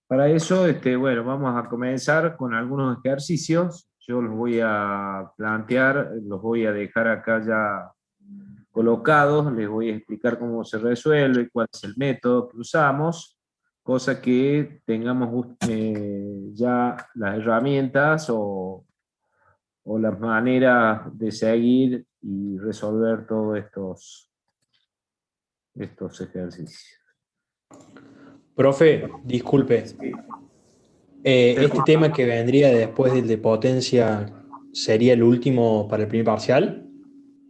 Para eso, bueno, vamos a comenzar con algunos ejercicios. Yo los voy a plantear, los voy a dejar acá ya colocados, les voy a explicar cómo se resuelve, cuál es el método que usamos, cosa que tengamos ya las herramientas o las maneras de seguir y resolver todos estos ejercicios. Profe, disculpe. ¿Este tema que vendría después del de potencia sería el último para el primer parcial?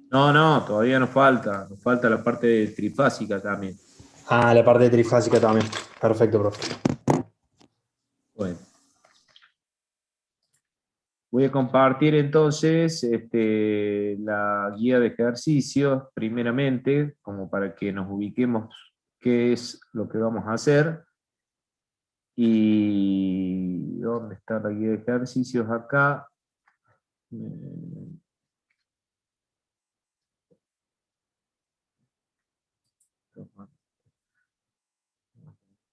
No, no, todavía nos falta la parte trifásica también. Ah, la parte trifásica también. Perfecto, profe. Bueno, voy a compartir entonces la guía de ejercicios, primeramente, como para que nos ubiquemos qué es lo que vamos a hacer. ¿Y dónde está la guía de ejercicios? Acá.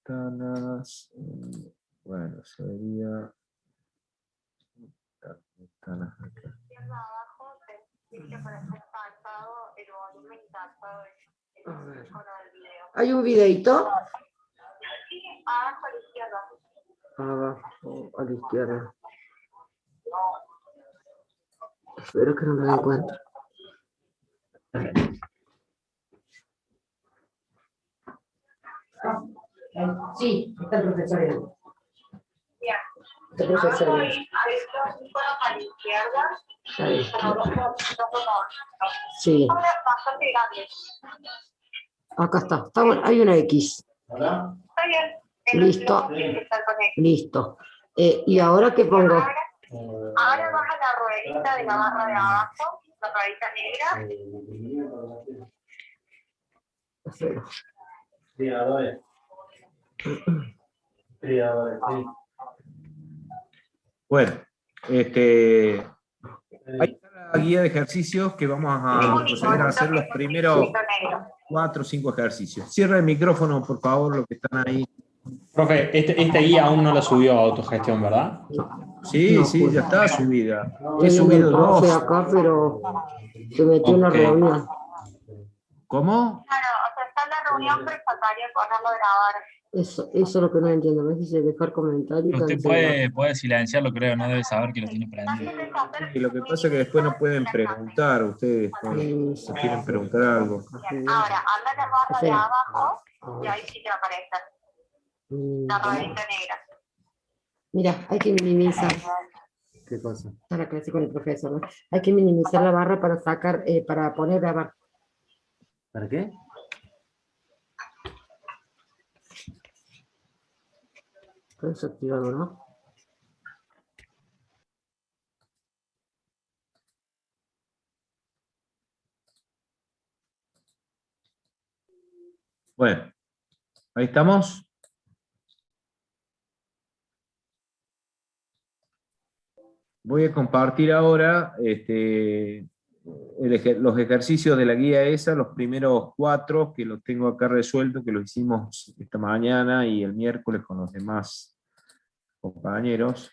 Ventanas, bueno, sería ventanas acá. A ver. ¿Hay un videito? Abajo, a la izquierda. Espero que no lo encuentre. Sí, está el profesor. Está el profesor. Ahí. Sí. Acá está. Está bueno. Hay una X. Listo. Listo. ¿Y ahora qué pongo? Ahora baja la ruedita de la barra de abajo, la ruedita negra. Friadores. Bueno, ahí está la guía de ejercicios que vamos a proceder a hacer los primeros 4 o 5 ejercicios. Cierra el micrófono, por favor, los que están ahí. Profe, esta guía aún no la subió a autogestión, ¿verdad? Sí, No, sí, pues. ya está subida. He Estoy viendo subido el profe 2. acá, pero se metió en una Ok. reunión. ¿Cómo? Claro, o sea, está en la reunión, pero faltaría ponerlo a grabar. Eso es lo que no entiendo. Me dice dejar comentario y Usted cancelar. puede silenciarlo, creo, no debe saber que lo tiene prendido. Y lo que pasa es que después no pueden preguntar ustedes, si quieren preguntar algo. Ahora, anda a la barra de abajo y ahí sí te va a aparecer la ruedita negra. Mira, hay que minimizar. ¿Qué cosa? Para clase con el profesor, ¿no? Hay que minimizar la barra para sacar, para poner grabar. ¿Para qué? Todo eso activado, ¿no? Bueno, ahí estamos. Voy a compartir ahora los ejercicios de la guía esa, los primeros 4 que los tengo acá resueltos, que los hicimos esta mañana y el miércoles con los demás compañeros.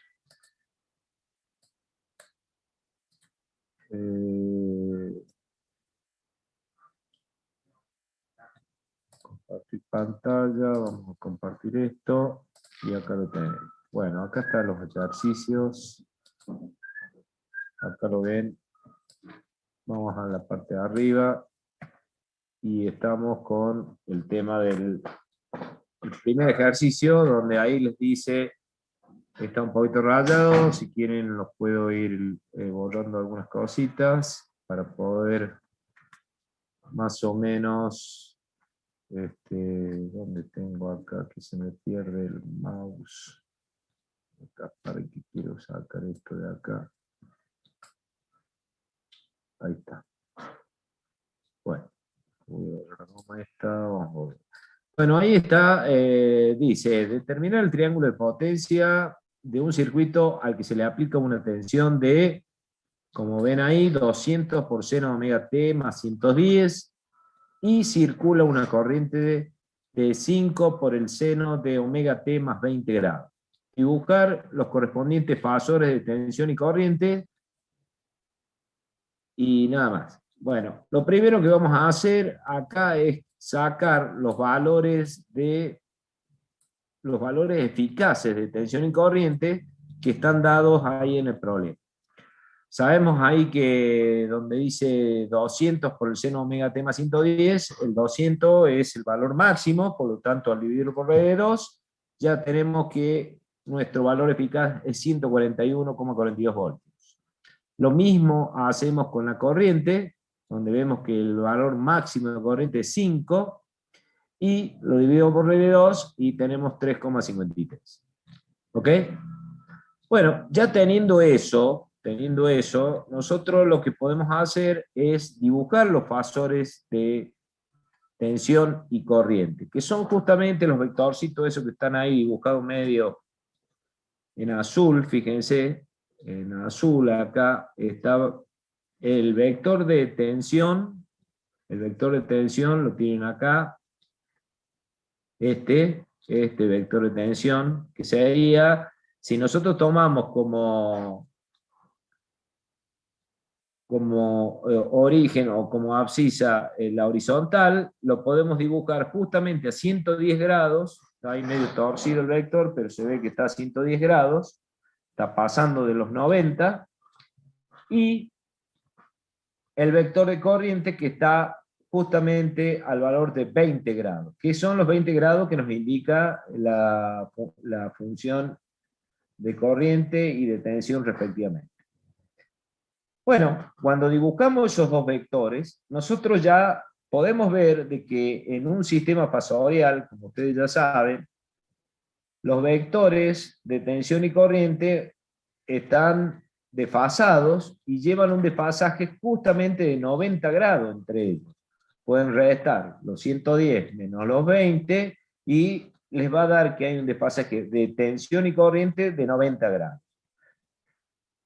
Compartir pantalla, vamos a compartir esto y acá lo tenemos. Bueno, acá están los ejercicios. Acá lo ven. Vamos a la parte de arriba y estamos con el tema del primer ejercicio, donde ahí les dice, está un poquito rayado, si quieren los puedo ir borrando algunas cositas para poder más o menos, ¿dónde tengo acá que se me pierde el mouse? Acá, para que quiero sacar esto de acá. Ahí está. Bueno, voy a ver cómo está, vamos a ver. Bueno, ahí está, dice, determinar el triángulo de potencia de un circuito al que se le aplica una tensión de, como ven ahí, 200 por seno omega t más 110, y circula una corriente de 5 por el seno de omega t más 20 grados. Dibujar los correspondientes fasores de tensión y corriente, y nada más. Bueno, lo primero que vamos a hacer acá es sacar los valores eficaces de tensión y corriente que están dados ahí en el problema. Sabemos ahí que donde dice 200 por el seno omega t más 110, el 200 es el valor máximo, por lo tanto al dividirlo por R2, ya tenemos que nuestro valor eficaz es 141,42 voltios. Lo mismo hacemos con la corriente, donde vemos que el valor máximo de corriente es 5, y lo dividimos por R2 y tenemos 3,53. ¿Ok? Bueno, ya teniendo eso, nosotros lo que podemos hacer es dibujar los fasores de tensión y corriente, que son justamente los vectorcitos esos que están ahí dibujados medio en azul. Fíjense, en azul acá está el vector de tensión. El vector de tensión lo tienen acá. Este vector de tensión, que sería, si nosotros tomamos como origen o como abscisa la horizontal, lo podemos dibujar justamente a 110 grados, está ahí medio torcido el vector, pero se ve que está a 110 grados, está pasando de los 90, y el vector de corriente que está justamente al valor de 20 grados, que son los 20 grados que nos indica la función de corriente y de tensión respectivamente. Bueno, cuando dibujamos esos dos vectores, nosotros ya podemos ver de que en un sistema fasorial, como ustedes ya saben, los vectores de tensión y corriente están desfasados y llevan un desfasaje justamente de 90 grados entre ellos. Pueden restar los 110 menos los 20 y les va a dar que hay un desfasaje de tensión y corriente de 90 grados.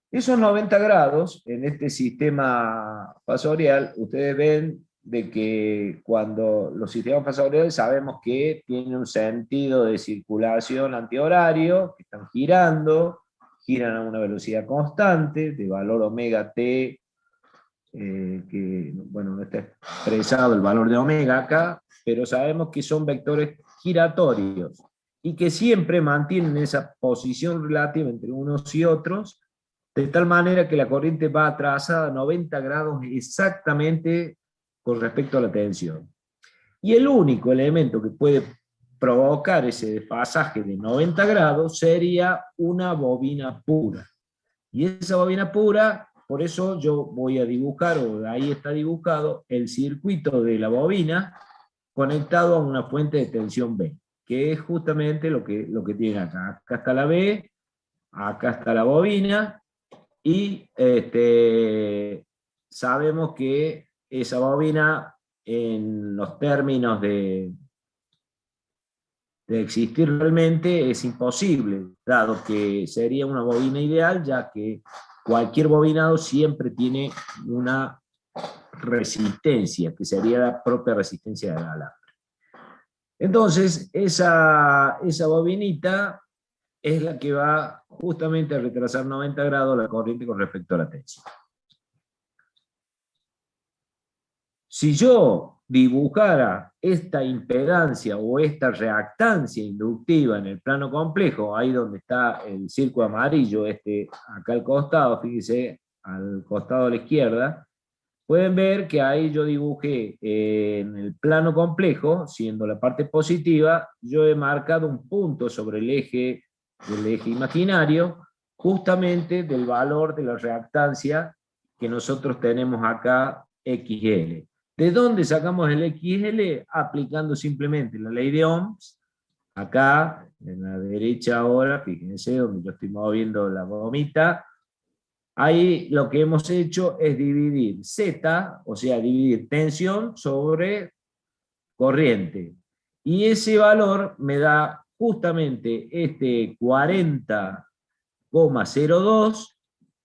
Esos 90 grados, en este sistema fasorial, ustedes ven de que cuando los sistemas fasoriales sabemos que tienen un sentido de circulación antihorario, que están girando, giran a una velocidad constante, de valor omega t, que bueno, no está expresado el valor de omega acá, pero sabemos que son vectores giratorios, y que siempre mantienen esa posición relativa entre unos y otros, de tal manera que la corriente va atrasada a 90 grados exactamente con respecto a la tensión. Y el único elemento que puede provocar ese desfasaje de 90 grados sería una bobina pura. Y esa bobina pura, por eso yo voy a dibujar, o ahí está dibujado, el circuito de la bobina conectado a una fuente de tensión B, que es justamente lo que tienen acá. Acá está la B, acá está la bobina, y sabemos que esa bobina, en los términos de existir realmente, es imposible, dado que sería una bobina ideal, ya que cualquier bobinado siempre tiene una resistencia, que sería la propia resistencia del alambre. Entonces, esa bobinita es la que va justamente a retrasar 90 grados la corriente con respecto a la tensión. Si yo dibujara esta impedancia o esta reactancia inductiva en el plano complejo, ahí donde está el círculo amarillo, acá al costado, fíjense, al costado a la izquierda, pueden ver que ahí yo dibujé en el plano complejo, siendo la parte positiva, yo he marcado un punto sobre el eje del eje imaginario, justamente del valor de la reactancia que nosotros tenemos acá, XL. ¿De dónde sacamos el XL? Aplicando simplemente la ley de Ohms. Acá, en la derecha ahora, fíjense donde yo estoy moviendo la gomita, ahí lo que hemos hecho es dividir Z, o sea, dividir tensión sobre corriente. Y ese valor me da justamente 40,02,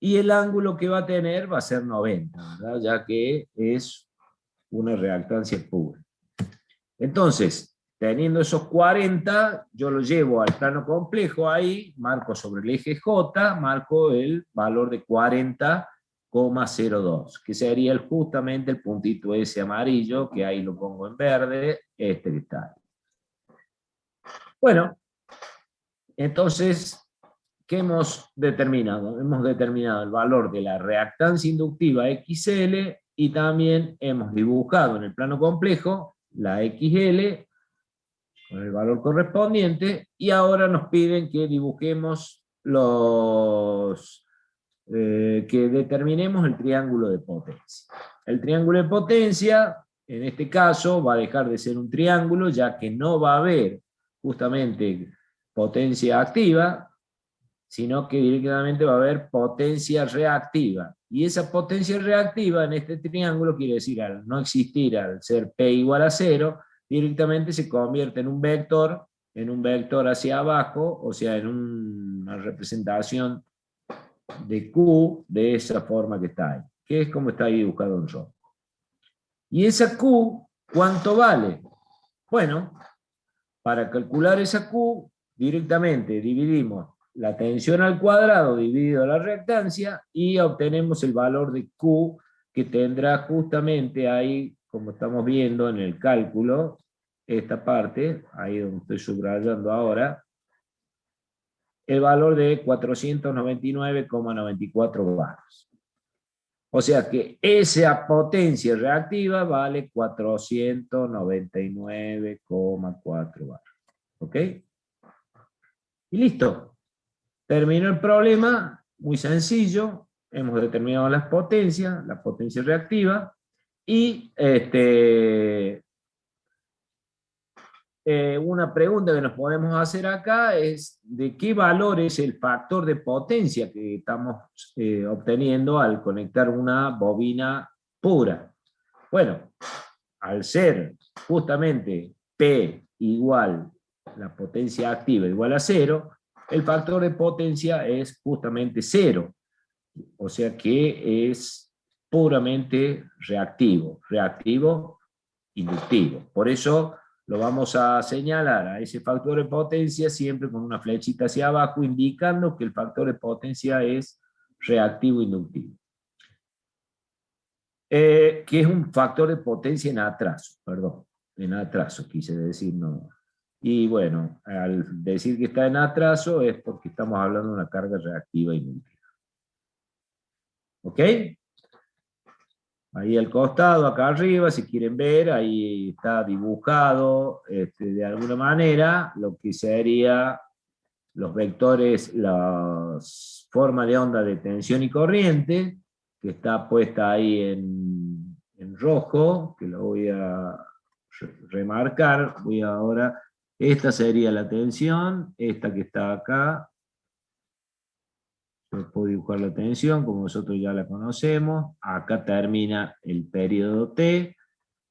y el ángulo que va a tener va a ser 90, ¿verdad? Ya que es una reactancia pura. Entonces, teniendo esos 40, yo lo llevo al plano complejo ahí, marco sobre el eje J, marco el valor de 40,02, que sería justamente el puntito ese amarillo, que ahí lo pongo en verde, este que está ahí. Bueno, entonces, ¿qué hemos determinado? Hemos determinado el valor de la reactancia inductiva XL y también hemos dibujado en el plano complejo la XL con el valor correspondiente, y ahora nos piden que dibujemos que determinemos el triángulo de potencia. El triángulo de potencia, en este caso, va a dejar de ser un triángulo, ya que no va a haber justamente potencia activa, sino que directamente va a haber potencia reactiva. Y esa potencia reactiva en este triángulo quiere decir, al no existir, al ser P igual a 0, directamente se convierte en un vector hacia abajo, o sea, en una representación de Q de esa forma que está ahí, que es como está ahí dibujado en rojo. ¿Y esa Q cuánto vale? Bueno, para calcular esa Q, directamente dividimos la tensión al cuadrado dividido la reactancia y obtenemos el valor de Q, que tendrá justamente ahí, como estamos viendo en el cálculo, esta parte, ahí donde estoy subrayando ahora, el valor de 499,94 baros. O sea que esa potencia reactiva vale 499,4 baros. ¿Ok? Y listo. Terminó el problema, muy sencillo. Hemos determinado la potencia reactiva, y una pregunta que nos podemos hacer acá es de qué valor es el factor de potencia que estamos obteniendo al conectar una bobina pura. Bueno, al ser justamente P igual la potencia activa igual a 0, el factor de potencia es justamente 0, o sea que es puramente reactivo inductivo. Por eso lo vamos a señalar a ese factor de potencia siempre con una flechita hacia abajo, indicando que el factor de potencia es reactivo inductivo. Que es un factor de potencia en atraso, perdón, en atraso quise decir, no. Y bueno, al decir que está en atraso es porque estamos hablando de una carga reactiva inductiva. ¿Ok? Ahí al costado, acá arriba, si quieren ver, ahí está dibujado de alguna manera lo que sería los vectores, las formas de onda de tensión y corriente, que está puesta ahí en rojo, que lo voy a remarcar. Voy ahora, esta sería la tensión, esta que está acá. Yo puedo dibujar la tensión, como nosotros ya la conocemos. Acá termina el periodo T.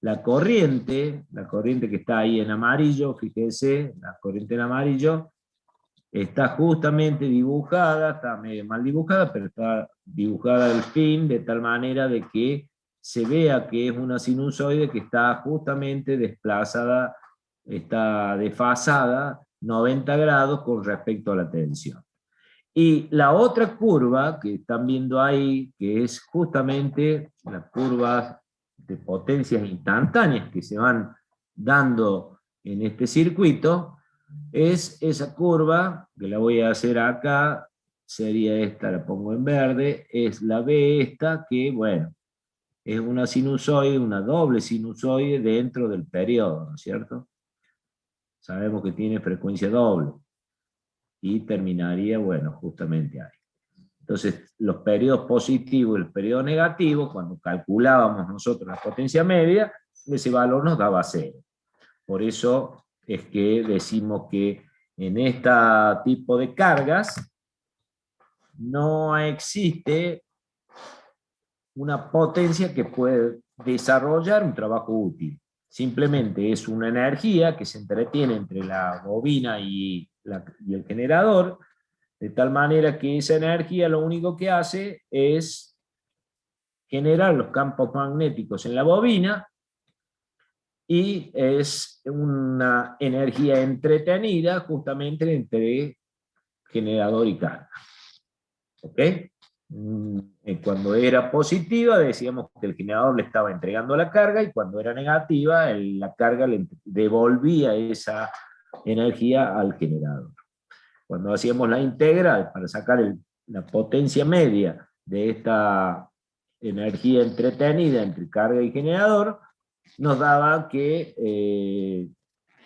La corriente que está ahí en amarillo, fíjense, la corriente en amarillo, está justamente dibujada, está medio mal dibujada, pero está dibujada al fin, de tal manera de que se vea que es una sinusoide que está justamente desplazada, está desfasada 90 grados con respecto a la tensión. Y la otra curva que están viendo ahí, que es justamente la curva de potencias instantáneas que se van dando en este circuito, es esa curva, que la voy a hacer acá, sería esta, la pongo en verde, es la B esta, que bueno, es una sinusoide, una doble sinusoide dentro del periodo, ¿no es cierto? Sabemos que tiene frecuencia doble, y terminaría, bueno, justamente ahí. Entonces, los periodos positivos y el periodo negativo, cuando calculábamos nosotros la potencia media, ese valor nos daba 0. Por eso es que decimos que en este tipo de cargas no existe una potencia que puede desarrollar un trabajo útil. Simplemente es una energía que se entretiene entre la bobina y el generador, de tal manera que esa energía lo único que hace es generar los campos magnéticos en la bobina, y es una energía entretenida justamente entre generador y carga. ¿Ok? Cuando era positiva decíamos que el generador le estaba entregando la carga, y cuando era negativa la carga le devolvía esa energía al generador. Cuando hacíamos la integral para sacar la potencia media de esta energía entretenida entre carga y generador, nos daba que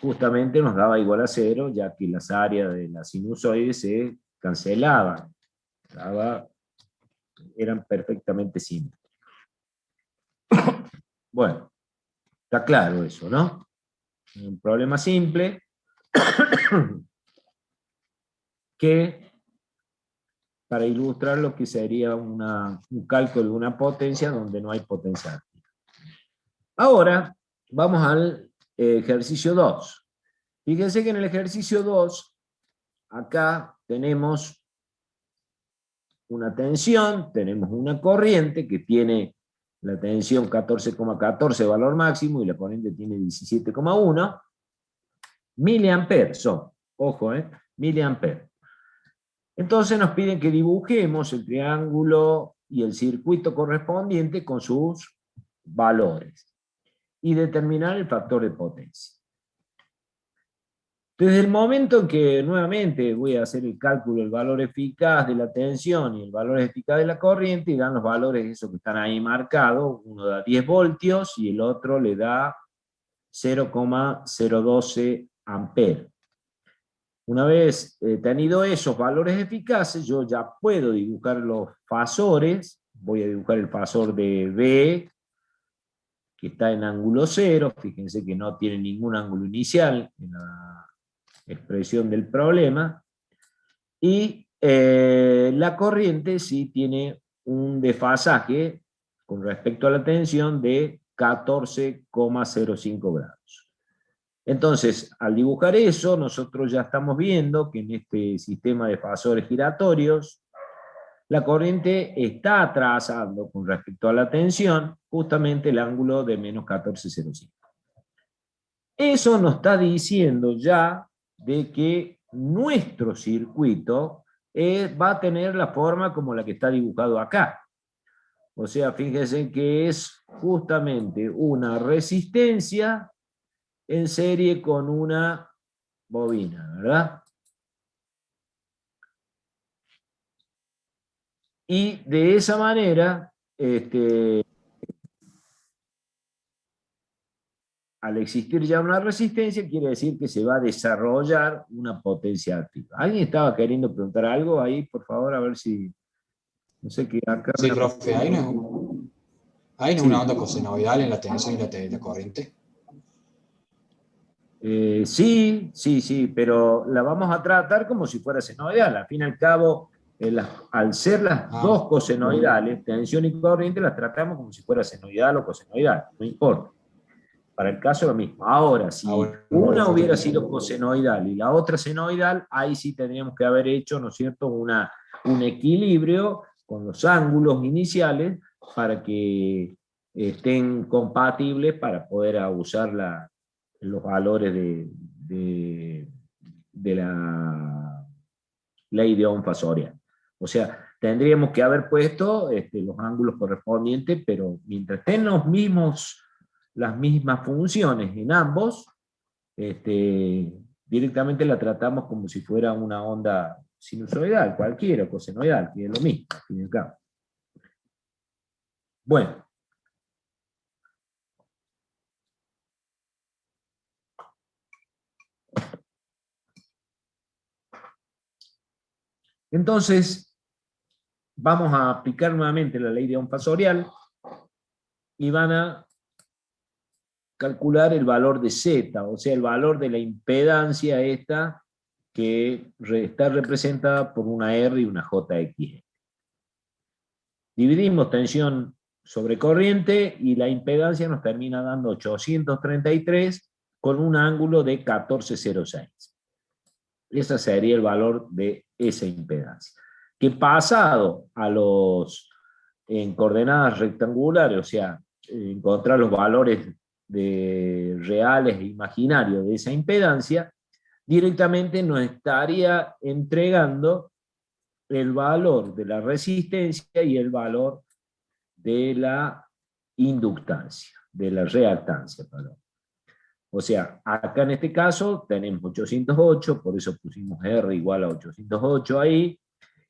justamente nos daba igual a 0, ya que las áreas de la sinusoide se cancelaban. Eran perfectamente simples. Bueno, está claro eso, ¿no? Un problema simple que, para ilustrar lo que sería un cálculo de una potencia donde no hay potencia activa. Ahora, vamos al ejercicio 2. Fíjense que en el ejercicio 2, acá tenemos una tensión, tenemos una corriente que tiene la tensión 14,14 valor máximo y la corriente tiene 17,1 miliamperes son, ojo, miliamperes. Entonces nos piden que dibujemos el triángulo y el circuito correspondiente con sus valores y determinar el factor de potencia. Desde el momento en que nuevamente voy a hacer el cálculo del valor eficaz de la tensión y el valor eficaz de la corriente, y dan los valores esos que están ahí marcados, uno da 10 voltios y el otro le da 0,012 amperes. Una vez tenido esos valores eficaces, yo ya puedo dibujar los fasores. Voy a dibujar el fasor de B, que está en ángulo 0, fíjense que no tiene ningún ángulo inicial en la expresión del problema, y la corriente sí tiene un desfasaje con respecto a la tensión de 14,05 grados. Entonces, al dibujar eso, nosotros ya estamos viendo que en este sistema de fasores giratorios, la corriente está atrasando con respecto a la tensión justamente el ángulo de menos 14,05. Eso nos está diciendo ya de que nuestro circuito va a tener la forma como la que está dibujado acá. O sea, fíjense que es justamente una resistencia en serie con una bobina, ¿verdad? Y de esa manera, al existir ya una resistencia, quiere decir que se va a desarrollar una potencia activa. ¿Alguien estaba queriendo preguntar algo ahí, por favor? A ver si... No sé qué acá... Sí, profe, ¿hay una onda cosenoidal en la tensión y la corriente? Sí, pero la vamos a tratar como si fuera senoidal. Al fin y al cabo, al ser las dos cosenoidales, tensión y corriente, las tratamos como si fuera senoidal o cosenoidal, no importa. Para el caso lo mismo. Ahora, si una hubiera sido cosenoidal y la otra senoidal, ahí sí tendríamos que haber hecho, ¿no es cierto?, un equilibrio con los ángulos iniciales para que estén compatibles para poder usar los valores de la ley de Ohm fasorial. O sea, tendríamos que haber puesto los ángulos correspondientes, pero mientras estén las mismas funciones en ambos, directamente la tratamos como si fuera una onda sinusoidal, cualquiera, cosenoidal, que es lo mismo, al fin y al cabo. Bueno. Entonces, vamos a aplicar nuevamente la ley de Ohm fasorial y van a calcular el valor de Z, o sea, el valor de la impedancia esta que está representada por una R y una JX. Dividimos tensión sobre corriente y la impedancia nos termina dando 833 con un ángulo de 14,06. Ese sería el valor de esa impedancia. Que pasado en coordenadas rectangulares, o sea, encontrar los valores de reales e imaginarios de esa impedancia, directamente nos estaría entregando el valor de la resistencia y el valor de la inductancia, de la reactancia, perdón. O sea, acá en este caso tenemos 808, por eso pusimos R igual a 808 ahí,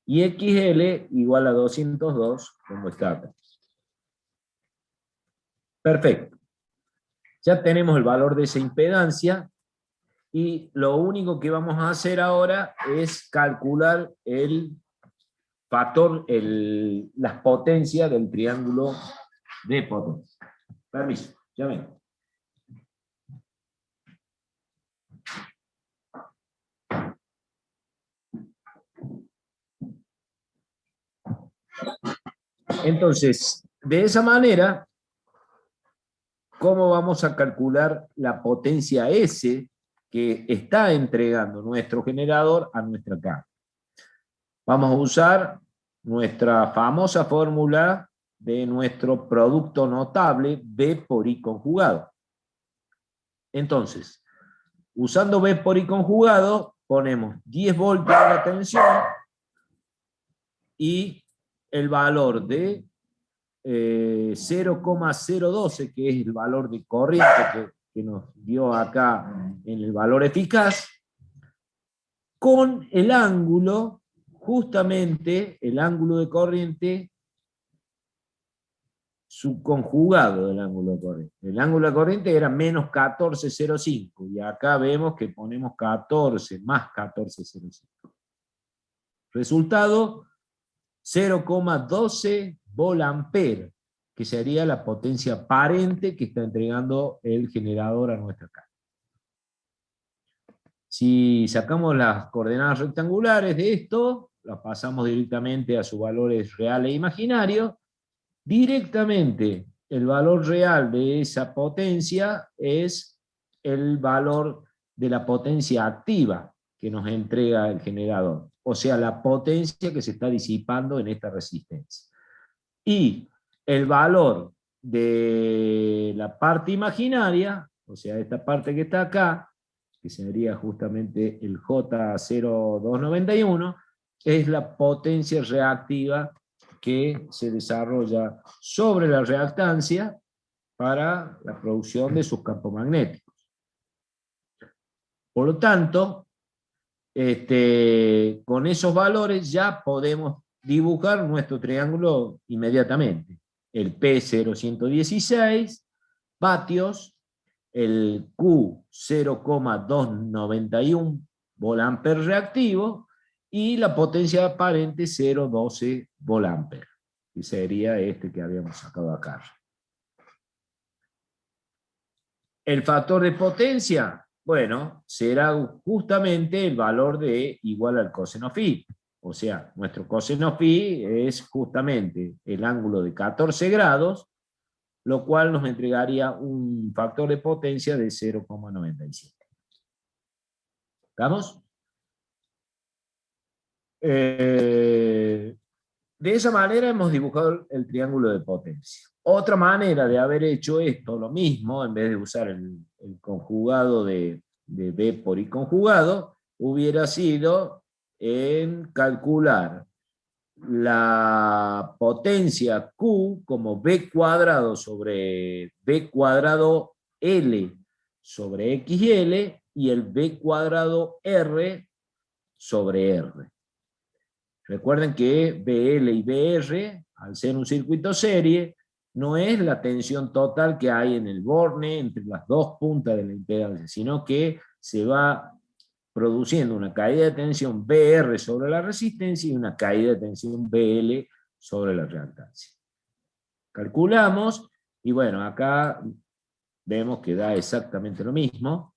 y XL igual a 202, como está acá. Perfecto. Ya tenemos el valor de esa impedancia, y lo único que vamos a hacer ahora es calcular el factor, las potencias del triángulo de potencia. Permiso, ya vengo. Entonces, de esa manera, ¿cómo vamos a calcular la potencia S que está entregando nuestro generador a nuestra cámara? Vamos a usar nuestra famosa fórmula de nuestro producto notable B por I conjugado. Entonces, usando B por I conjugado, ponemos 10 voltios de la tensión y el valor de 0,012, que es el valor de corriente que nos dio acá en el valor eficaz, con el ángulo, justamente el ángulo de corriente subconjugado del ángulo de corriente. El ángulo de corriente era menos 14,05 y acá vemos que ponemos 14 más 14,05. Resultado, 0,12 volamper, que sería la potencia aparente que está entregando el generador a nuestra cámara. Si sacamos las coordenadas rectangulares de esto, las pasamos directamente a sus valores reales e imaginarios, directamente el valor real de esa potencia es el valor de la potencia activa que nos entrega el generador, o sea, la potencia que se está disipando en esta resistencia. Y el valor de la parte imaginaria, o sea, esta parte que está acá, que sería justamente el J0291, es la potencia reactiva que se desarrolla sobre la reactancia para la producción de sus campos magnéticos. Por lo tanto, con esos valores ya podemos dibujar nuestro triángulo inmediatamente. El P0116 vatios, el Q 0,291 volamper reactivo y la potencia aparente 0,12 volamper, que sería este que habíamos sacado acá. El factor de potencia, bueno, será justamente el valor de igual al coseno phi. O sea, nuestro coseno phi es justamente el ángulo de 14 grados, lo cual nos entregaría un factor de potencia de 0,97. ¿Estamos? De esa manera hemos dibujado el triángulo de potencia. Otra manera de haber hecho esto, lo mismo, en vez de usar el conjugado de B por I conjugado, hubiera sido en calcular la potencia Q como B cuadrado sobre B cuadrado L sobre XL y el B cuadrado R sobre R. Recuerden que BL y BR, al ser un circuito serie, no es la tensión total que hay en el borne entre las dos puntas de la impedancia, sino que se va produciendo una caída de tensión BR sobre la resistencia y una caída de tensión BL sobre la reactancia. Calculamos, y bueno, acá vemos que da exactamente lo mismo,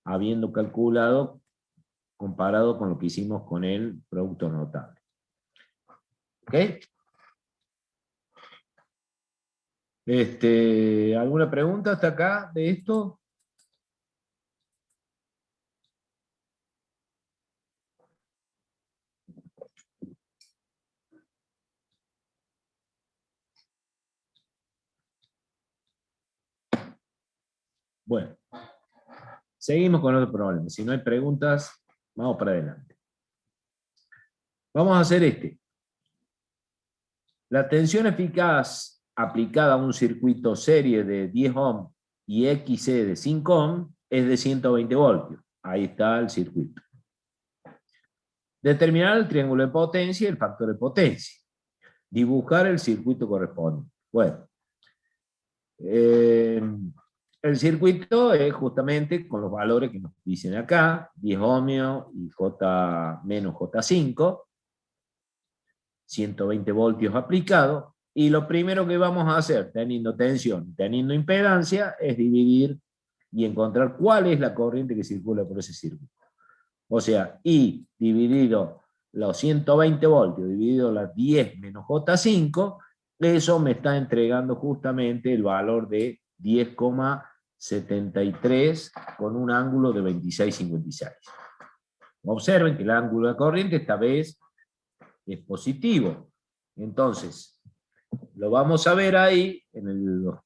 habiendo calculado comparado con lo que hicimos con el producto notable. ¿Ok? ¿Alguna pregunta hasta acá de esto? Bueno, seguimos con otro problema. Si no hay preguntas, vamos para adelante. Vamos a hacer este. La tensión eficaz aplicada a un circuito serie de 10 ohm y XC de 5 ohm es de 120 voltios. Ahí está el circuito. Determinar el triángulo de potencia y el factor de potencia. Dibujar el circuito correspondiente. Bueno, el circuito es justamente con los valores que nos dicen acá, 10 ohmios y J menos J5, 120 voltios aplicados, y lo primero que vamos a hacer, teniendo tensión, teniendo impedancia, es dividir y encontrar cuál es la corriente que circula por ese circuito. O sea, I dividido los 120 voltios, dividido las 10 menos J5, eso me está entregando justamente el valor de 10,73 con un ángulo de 26,56. Observen que el ángulo de corriente esta vez es positivo. Entonces, lo vamos a ver ahí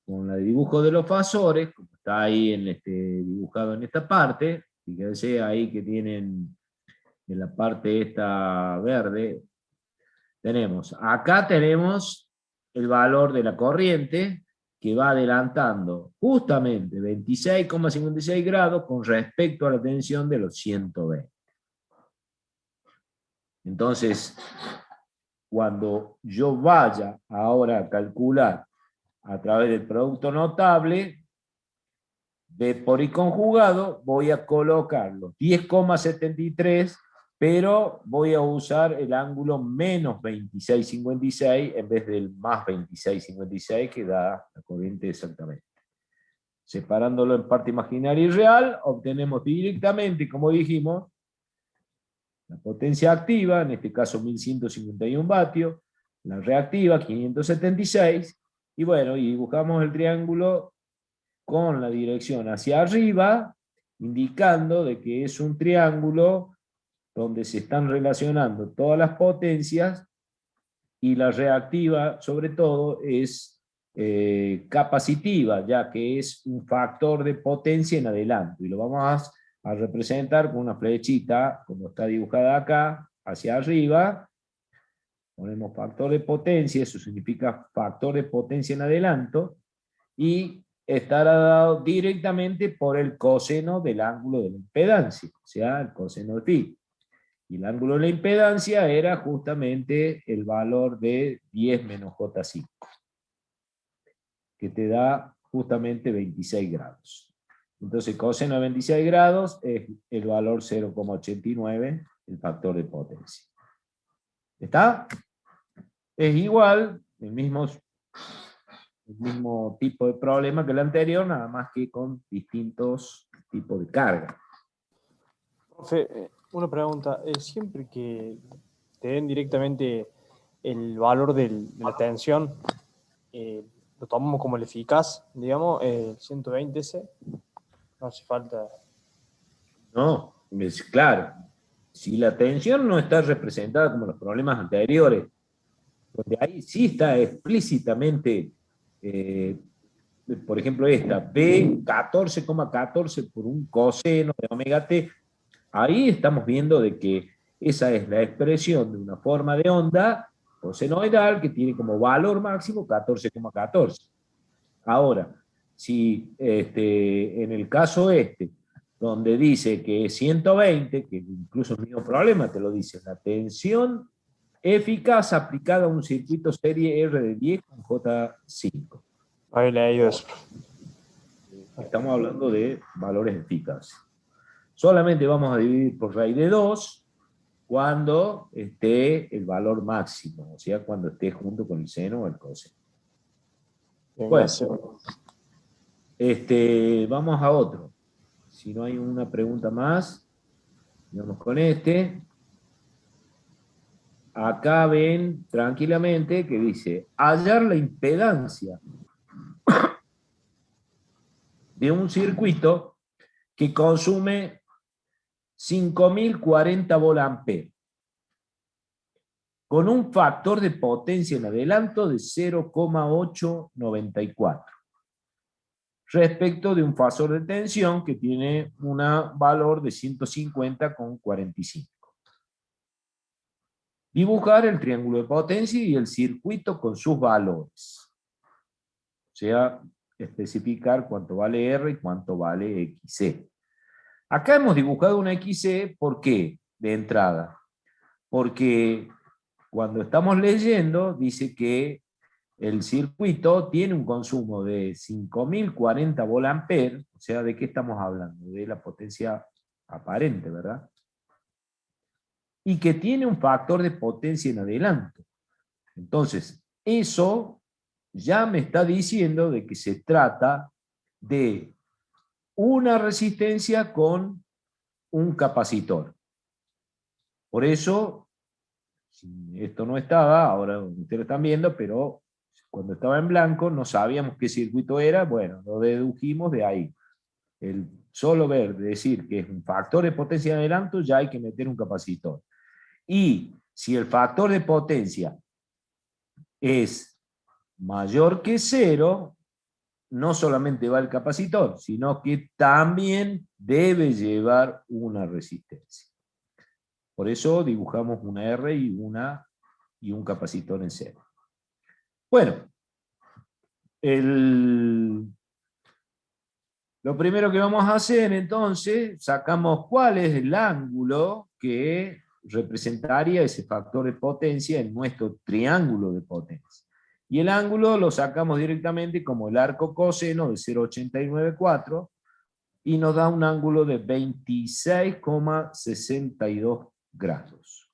con el dibujo de los fasores, como está ahí dibujado en esta parte. Fíjense ahí que tienen en la parte esta verde. Acá tenemos el valor de la corriente que va adelantando justamente 26,56 grados con respecto a la tensión de los 120. Entonces, cuando yo vaya ahora a calcular a través del producto notable, B por I conjugado, voy a colocar los 10,73, pero voy a usar el ángulo menos 26,56 en vez del más 26,56 que da la corriente exactamente. Separándolo en parte imaginaria y real, obtenemos directamente, como dijimos, la potencia activa, en este caso 1151 vatios, la reactiva 576, y bueno, y dibujamos el triángulo con la dirección hacia arriba, indicando de que es un triángulo donde se están relacionando todas las potencias, y la reactiva, sobre todo, es capacitiva, ya que es un factor de potencia en adelanto, y lo vamos a representar con una flechita, como está dibujada acá, hacia arriba. Ponemos factor de potencia, eso significa factor de potencia en adelanto, y estará dado directamente por el coseno del ángulo de la impedancia, o sea, el coseno de phi. Y el ángulo de la impedancia era justamente el valor de 10 menos J5, que te da justamente 26 grados. Entonces, coseno de 26 grados es el valor 0,89, el factor de potencia. ¿Está? Es igual, el mismo tipo de problema que el anterior, nada más que con distintos tipos de carga. Profe, una pregunta. Siempre que te den directamente el valor de la tensión, lo tomamos como el eficaz, digamos, el 120 ese, no hace falta. No, es claro. Si la tensión no está representada como los problemas anteriores, donde ahí sí está explícitamente, por ejemplo esta, B 14,14 por un coseno de omega t, ahí estamos viendo de que esa es la expresión de una forma de onda cosenoidal que tiene como valor máximo 14,14. Ahora, si en el caso donde dice que es 120, que incluso el mismo problema te lo dice, la tensión eficaz aplicada a un circuito serie R de 10 con J5. Ahí leído eso. Estamos hablando de valores eficaces. Solamente vamos a dividir por raíz de 2 cuando esté el valor máximo, o sea, cuando esté junto con el seno o el coseno. Bueno, vamos a otro. Si no hay una pregunta más, vamos con este. Acá ven tranquilamente que dice, hallar la impedancia de un circuito que consume 5040 volt-ampere con un factor de potencia en adelanto de 0,894. respecto de un fasor de tensión que tiene un valor de 150,45. Dibujar el triángulo de potencia y el circuito con sus valores. O sea, especificar cuánto vale R y cuánto vale XC. Acá hemos dibujado una XC, ¿por qué? De entrada. Porque cuando estamos leyendo, dice que el circuito tiene un consumo de 5040 volt-ampere, o sea, ¿de qué estamos hablando? De la potencia aparente, ¿verdad? Y que tiene un factor de potencia en adelanto. Entonces, eso ya me está diciendo de que se trata de una resistencia con un capacitor. Por eso, esto no estaba, ahora ustedes lo están viendo, pero cuando estaba en blanco no sabíamos qué circuito era, bueno, lo dedujimos de ahí. El solo decir que es un factor de potencia de adelanto, ya hay que meter un capacitor. Y si el factor de potencia es mayor que 0, no solamente va el capacitor, sino que también debe llevar una resistencia. Por eso dibujamos una R y un capacitor en 0. Bueno, lo primero que vamos a hacer entonces, sacamos cuál es el ángulo que representaría ese factor de potencia en nuestro triángulo de potencia. Y el ángulo lo sacamos directamente como el arco coseno de 0,894 y nos da un ángulo de 26,62 grados.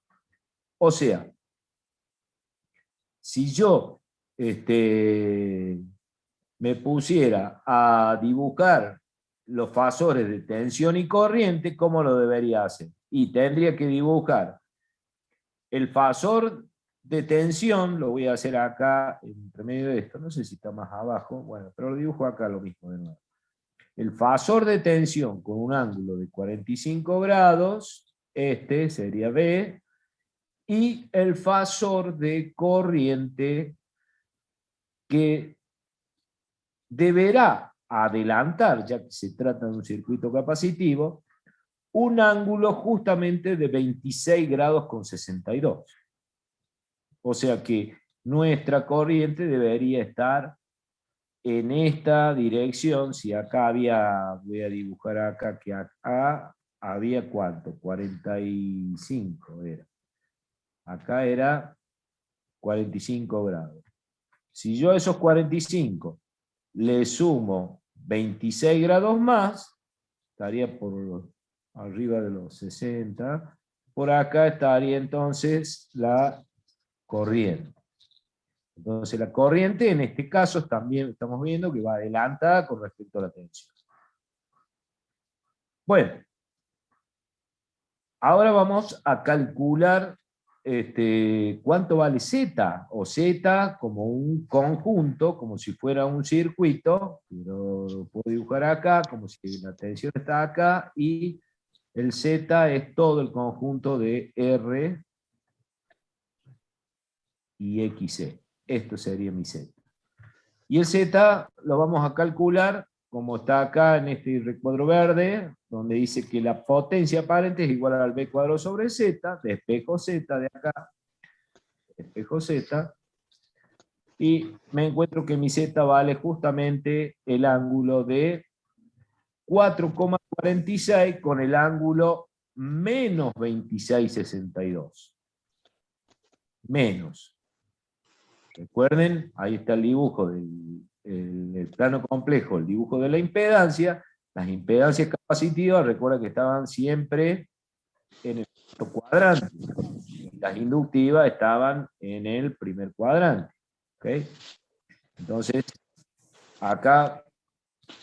O sea, si yo me pusiera a dibujar los fasores de tensión y corriente, ¿cómo lo debería hacer? Y tendría que dibujar el fasor de tensión, lo voy a hacer acá entre medio de esto, no sé si está más abajo, bueno, pero lo dibujo acá lo mismo de nuevo. El fasor de tensión con un ángulo de 45 grados, este sería B, y el fasor de corriente que deberá adelantar, ya que se trata de un circuito capacitivo, un ángulo justamente de 26 grados con 62. O sea que nuestra corriente debería estar en esta dirección. Si acá había, voy a dibujar acá que acá había ¿cuánto? 45 era. Acá era 45 grados. Si yo a esos 45 le sumo 26 grados más, estaría por arriba de los 60, por acá estaría entonces la corriente. Entonces la corriente en este caso también estamos viendo que va adelantada con respecto a la tensión. Bueno, ahora vamos a calcular cuánto vale Z, o Z como un conjunto, como si fuera un circuito, pero lo puedo dibujar acá, como si la tensión está acá, y el Z es todo el conjunto de R y XC. Esto sería mi Z. Y el Z lo vamos a calcular, como está acá en este recuadro verde, donde dice que la potencia aparente es igual al B cuadrado sobre Z, despejo Z de acá, despejo Z, y me encuentro que mi Z vale justamente el ángulo de 4,46 con el ángulo menos 26,62. Menos. Recuerden, ahí está el dibujo del plano complejo, el dibujo de la impedancia. Las impedancias capacitivas, recuerda que estaban siempre en el segundo cuadrante. Las inductivas estaban en el primer cuadrante. ¿Okay? Entonces, acá,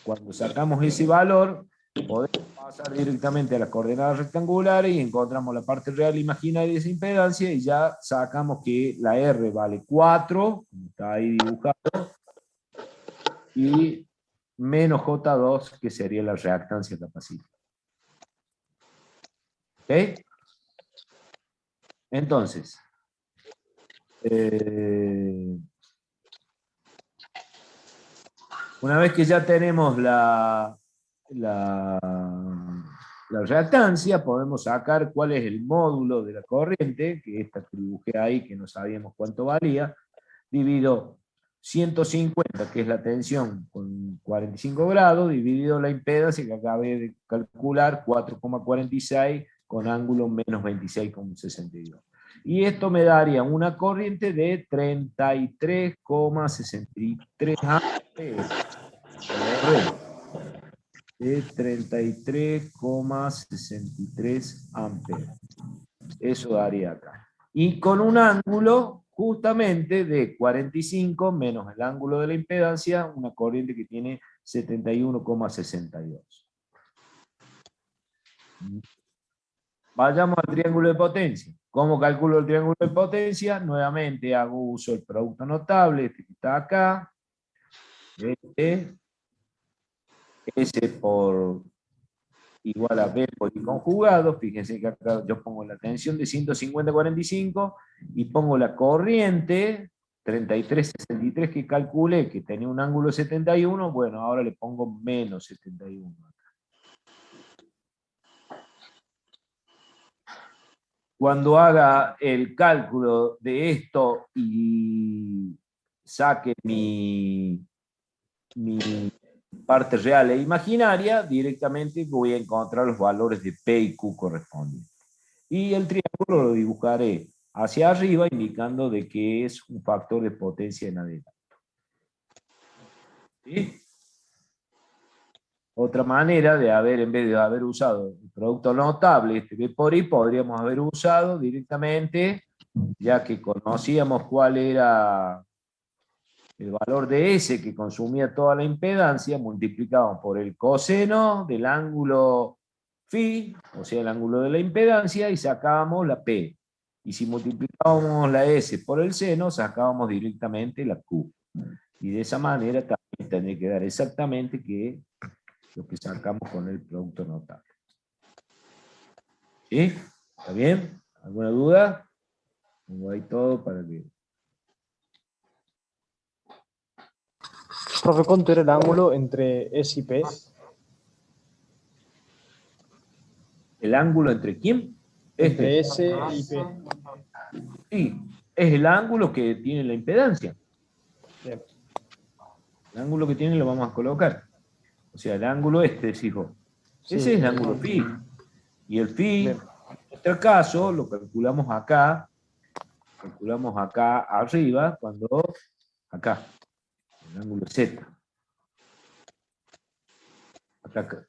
cuando sacamos ese valor, podemos pasar directamente a las coordenadas rectangulares y encontramos la parte real imaginaria de esa impedancia y ya sacamos que la R vale 4, como está ahí dibujado, y menos J2, que sería la reactancia capacitiva. ¿Ok? Entonces, Una vez que ya tenemos la reactancia, podemos sacar cuál es el módulo de la corriente, que esta que dibujé ahí, que no sabíamos cuánto valía, divido 150, que es la tensión, con 45 grados, dividido la impedancia, que acabé de calcular, 4,46, con ángulo menos 26,62. Y esto me daría una corriente de 33,63 amperes. De 33,63 amperes. Eso daría acá. Y con un ángulo justamente de 45 menos el ángulo de la impedancia, una corriente que tiene 71,62. Vayamos al triángulo de potencia. ¿Cómo calculo el triángulo de potencia? Nuevamente hago uso del producto notable, este que está acá. Este, S por igual a B por I conjugado. Fíjense que acá yo pongo la tensión de 150,45 y pongo la corriente 33,63 que calculé, que tenía un ángulo de 71, bueno, ahora le pongo menos 71. Cuando haga el cálculo de esto y saque mi parte real e imaginaria, directamente voy a encontrar los valores de P y Q correspondientes. Y el triángulo lo dibujaré hacia arriba, indicando de que es un factor de potencia en adelanto. ¿Sí? Otra manera de haber, en vez de haber usado el producto notable, este B por I, podríamos haber usado directamente, ya que conocíamos cuál era el valor de S que consumía toda la impedancia, multiplicado por el coseno del ángulo phi, o sea, el ángulo de la impedancia, y sacábamos la P. Y si multiplicábamos la S por el seno, sacábamos directamente la Q. Y de esa manera también tendría que dar exactamente lo que sacamos con el producto notable. ¿Sí? ¿Está bien? ¿Alguna duda? Pongo ahí todo para que... Profe, ¿cuánto era el ángulo entre S y P? ¿El ángulo entre quién? Entre S y P. Sí, es el ángulo que tiene la impedancia. Bien. El ángulo que tiene lo vamos a colocar. O sea, el ángulo fijo. Sí, Ese es el ángulo phi. Y el phi, bien. en este caso, lo calculamos acá arriba, acá, el ángulo Z. Acá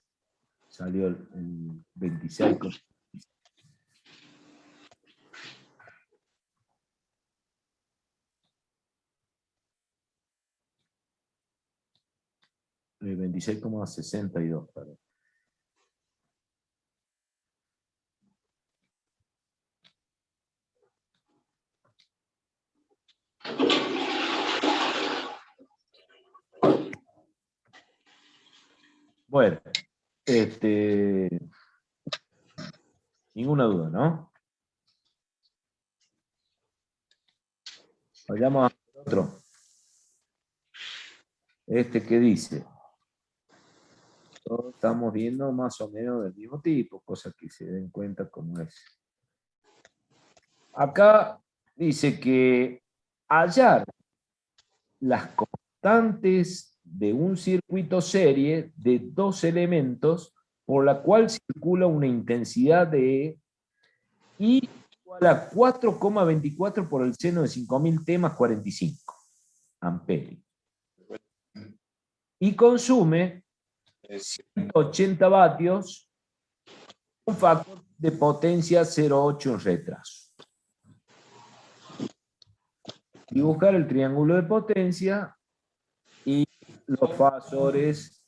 salió el 26. El 26,62. Bueno, ninguna duda, ¿no? Vayamos a otro. ¿Qué dice? Todos estamos viendo más o menos del mismo tipo, cosas que se den cuenta cómo es. Acá dice que hallar las constantes de un circuito serie de dos elementos por la cual circula una intensidad de I igual a 4,24 por el seno de 5000T más 45 amperes. Y consume 180 vatios, un factor de potencia 0,8 en retraso. Dibujar el triángulo de potencia y los fasores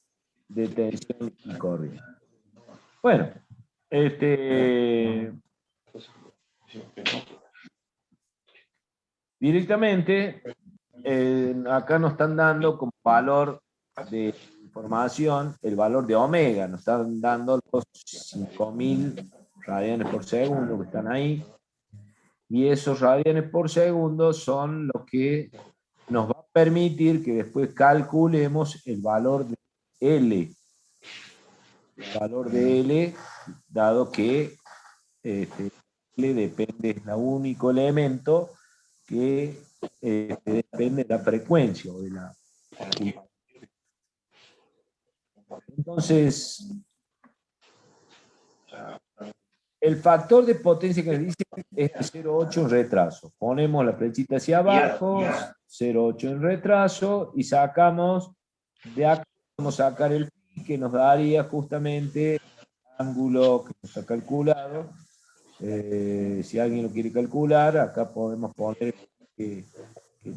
de tensión y corriente. Bueno, directamente, acá nos están dando como valor de información el valor de omega, nos están dando los 5000 radianes por segundo que están ahí, y esos radianes por segundo son los que nos va a permitir que después calculemos el valor de L. El valor de L, dado que L depende, es el único elemento que depende de la frecuencia o de la... Entonces, el factor de potencia que nos dice es de 0,8 en retraso. Ponemos la flechita hacia abajo, 0,8 en retraso, y sacamos, de acá vamos a sacar el pi, que nos daría justamente el ángulo que está calculado. Si alguien lo quiere calcular, acá podemos poner que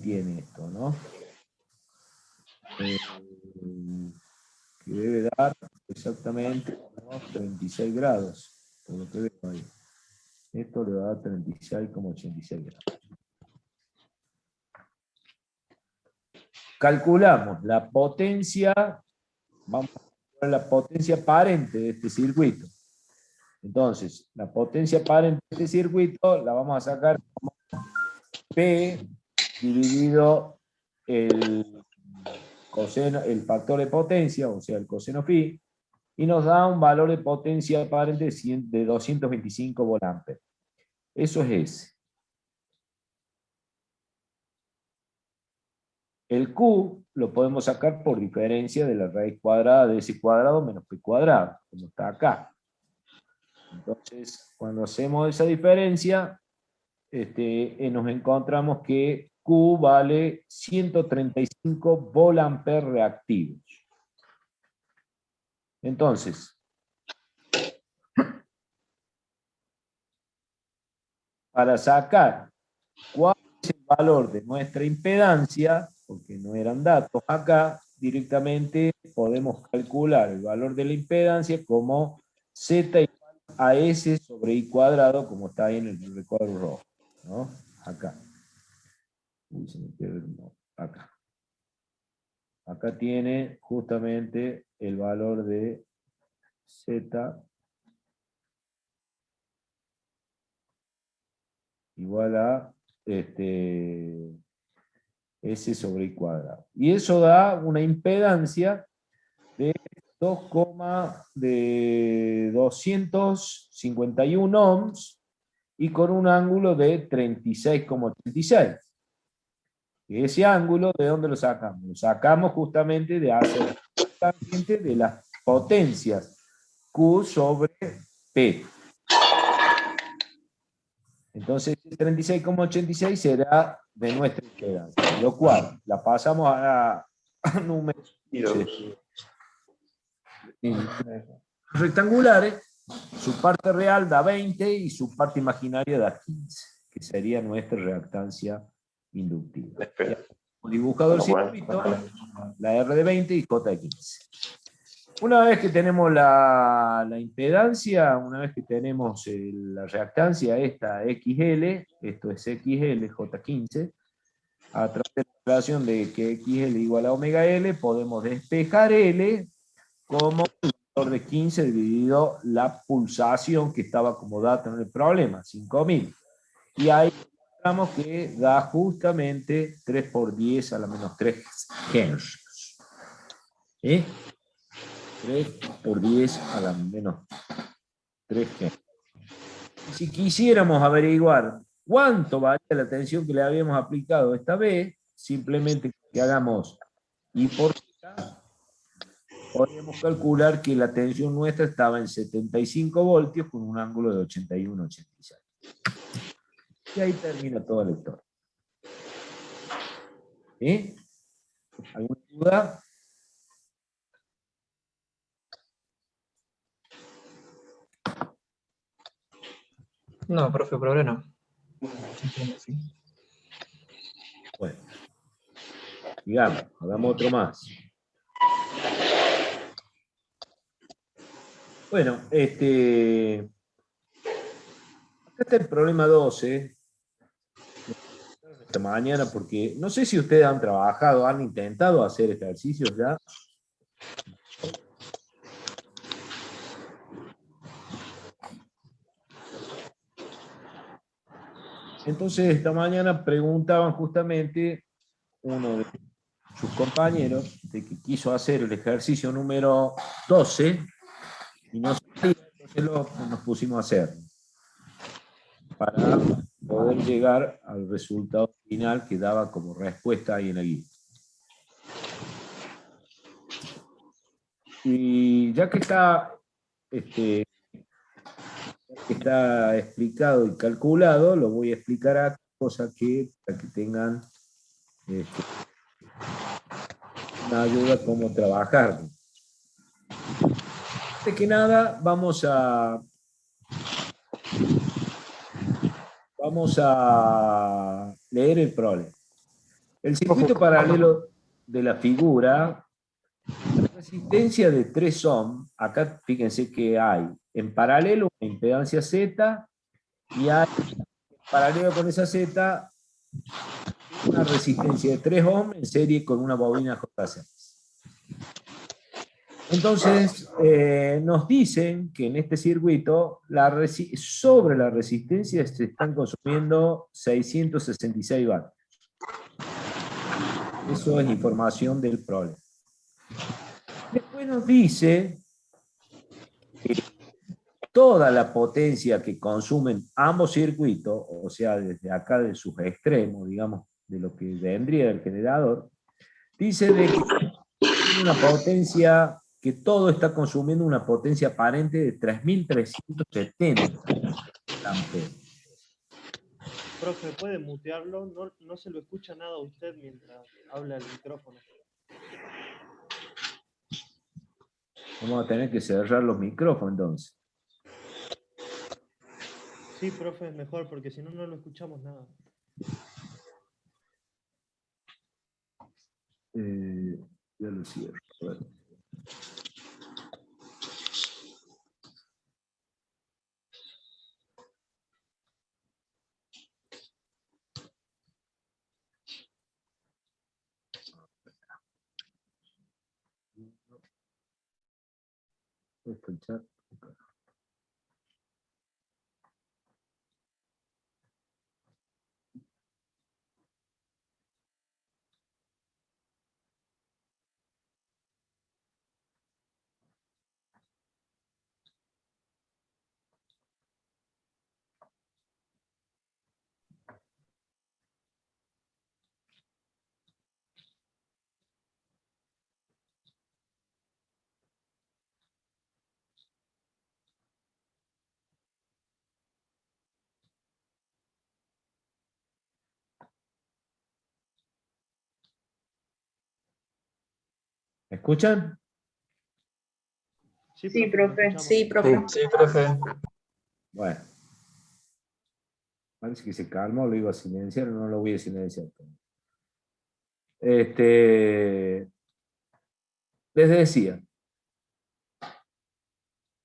tiene esto, ¿no? Que debe dar exactamente unos 36 grados, por lo que veo ahí. Esto le va a dar 36,86 grados. Calculamos la potencia, vamos a calcular la potencia aparente de este circuito. Entonces, la potencia aparente de este circuito la vamos a sacar como P dividido el factor de potencia, o sea, el coseno phi, y nos da un valor de potencia aparente de 225 volamperes. Eso es S. El Q lo podemos sacar por diferencia de la raíz cuadrada de S cuadrado menos P cuadrado, como está acá. Entonces, cuando hacemos esa diferencia, nos encontramos que Q vale 135 volamperes reactivos. Entonces, para sacar cuál es el valor de nuestra impedancia, porque no eran datos acá, directamente podemos calcular el valor de la impedancia como Z igual a S sobre I cuadrado, como está ahí en el recuadro rojo, ¿no? Acá. Uy, se me pierde, no, acá. Acá tiene justamente el valor de Z igual a S sobre I cuadrado. Y eso da una impedancia de 251 ohms y con un ángulo de 36,86. Y ese ángulo, ¿de dónde lo sacamos? Lo sacamos justamente de hacer de las potencias Q sobre P. Entonces, 36,86 será de nuestra impedancia, lo cual la pasamos a números rectangulares. Su parte real da 20 y su parte imaginaria da 15, que sería nuestra reactancia inductiva. Hemos dibujado el circuito, la R de 20 y J de 15. Una vez que tenemos la impedancia, una vez que tenemos la reactancia, esta XL, esto es XL, J15, a través de la relación de que XL igual a omega L, podemos despejar L como el valor de 15 dividido la pulsación que estaba como dato en el problema, 5000. Y ahí encontramos que da justamente 3 por 10 a la menos 3 hercios. 3 por 10 a la menos 3 hercios. Si quisiéramos averiguar cuánto valía la tensión que le habíamos aplicado esta vez, simplemente que hagamos I por Z, podríamos calcular que la tensión nuestra estaba en 75 voltios con un ángulo de 81,86. Y ahí termina toda la historia. ¿Alguna duda? No, profe, por ahora no. Bueno, digamos, hagamos otro más. Bueno, acá está el problema 12. Esta mañana, porque no sé si ustedes han trabajado, han intentado hacer ejercicios ya. Entonces, esta mañana preguntaban justamente uno de sus compañeros de que quiso hacer el ejercicio número 12 y no sabía, entonces nos pusimos a hacer para poder llegar al resultado final que daba como respuesta ahí en la guía. Y ya que está explicado y calculado, lo voy a explicar a cosas para que tengan una ayuda cómo trabajar. Antes que nada, vamos a leer el problema. El circuito paralelo de la figura, la resistencia de 3 ohm, acá fíjense que hay en paralelo una impedancia Z y hay en paralelo con esa Z una resistencia de 3 ohm en serie con una bobina J6. Entonces, nos dicen que en este circuito sobre la resistencia se están consumiendo 666 vatios. Eso es información del problema. Después nos dice que toda la potencia que consumen ambos circuitos, o sea, desde acá de sus extremos, digamos, de lo que vendría del generador, dice de que tiene una potencia, que todo está consumiendo una potencia aparente de 3.370 amperes. Profe, ¿puede mutearlo? No se lo escucha nada a usted mientras habla el micrófono. Vamos a tener que cerrar los micrófonos entonces. Sí, profe, es mejor, porque si no, no lo escuchamos nada. Ya lo cierro. A ver. Esto, el chat. ¿Me escuchan? Sí, profe. Sí, profe. Sí, profe. Bueno. Parece que se calmó, lo iba a silenciar, no lo voy a silenciar. Les decía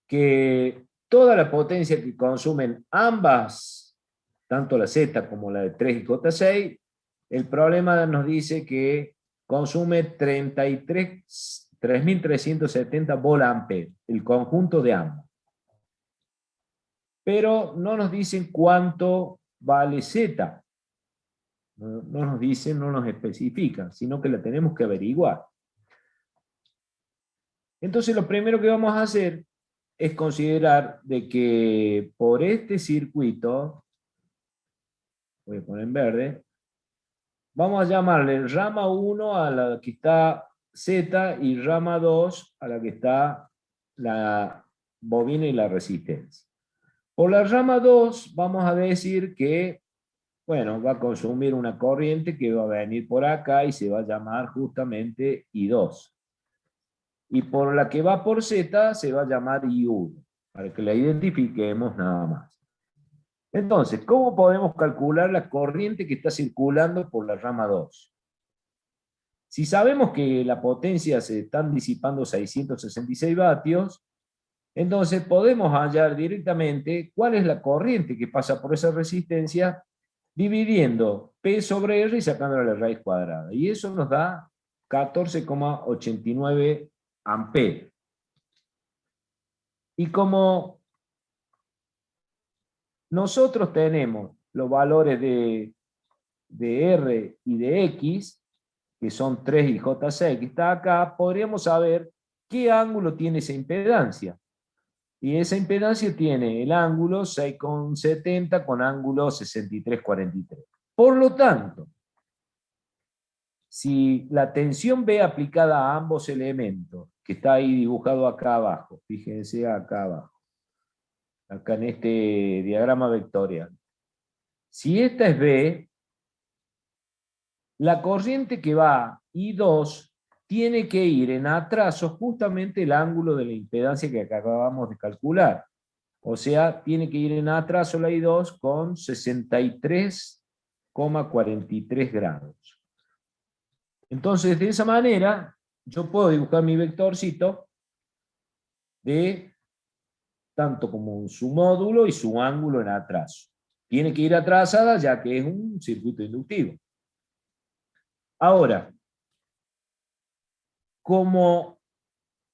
que toda la potencia que consumen ambas, tanto la Z como la de 3 y J6, el problema nos dice que consume 3.370 volt-ampere, el conjunto de ambas. Pero no nos dicen cuánto vale Z. No nos dicen, no nos especifican, sino que la tenemos que averiguar. Entonces lo primero que vamos a hacer es considerar de que por este circuito, voy a poner en verde, vamos a llamarle rama 1 a la que está Z y rama 2 a la que está la bobina y la resistencia. Por la rama 2 vamos a decir que, bueno, va a consumir una corriente que va a venir por acá y se va a llamar justamente I2. Y por la que va por Z se va a llamar I1, para que la identifiquemos nada más. Entonces, ¿cómo podemos calcular la corriente que está circulando por la rama 2? Si sabemos que la potencia se están disipando 666 vatios, entonces podemos hallar directamente cuál es la corriente que pasa por esa resistencia dividiendo P sobre R y sacándole la raíz cuadrada. Y eso nos da 14,89 amperes. Y como nosotros tenemos los valores de R y de X, que son 3 y J6, que está acá, podríamos saber qué ángulo tiene esa impedancia. Y esa impedancia tiene el ángulo 6,70 con ángulo 63,43. Por lo tanto, si la tensión B aplicada a ambos elementos, que está ahí dibujado acá abajo, fíjense acá abajo, acá en este diagrama vectorial, si esta es B, la corriente que va I2 tiene que ir en atraso justamente el ángulo de la impedancia que acabamos de calcular. O sea, tiene que ir en atraso la I2 con 63,43 grados. Entonces, de esa manera, yo puedo dibujar mi vectorcito de tanto como su módulo y su ángulo en atraso. Tiene que ir atrasada ya que es un circuito inductivo. Ahora, como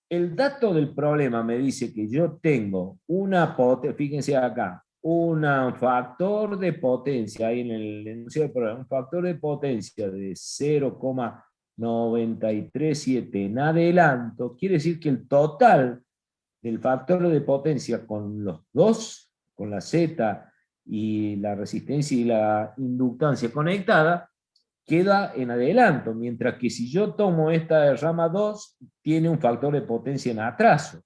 el dato del problema me dice que yo tengo una potencia, fíjense acá, un factor de potencia, ahí en el enunciado del problema, un factor de potencia de 0,937 en adelanto, quiere decir que el total del factor de potencia con los dos, con la Z y la resistencia y la inductancia conectada, queda en adelanto, mientras que si yo tomo esta rama 2, tiene un factor de potencia en atraso.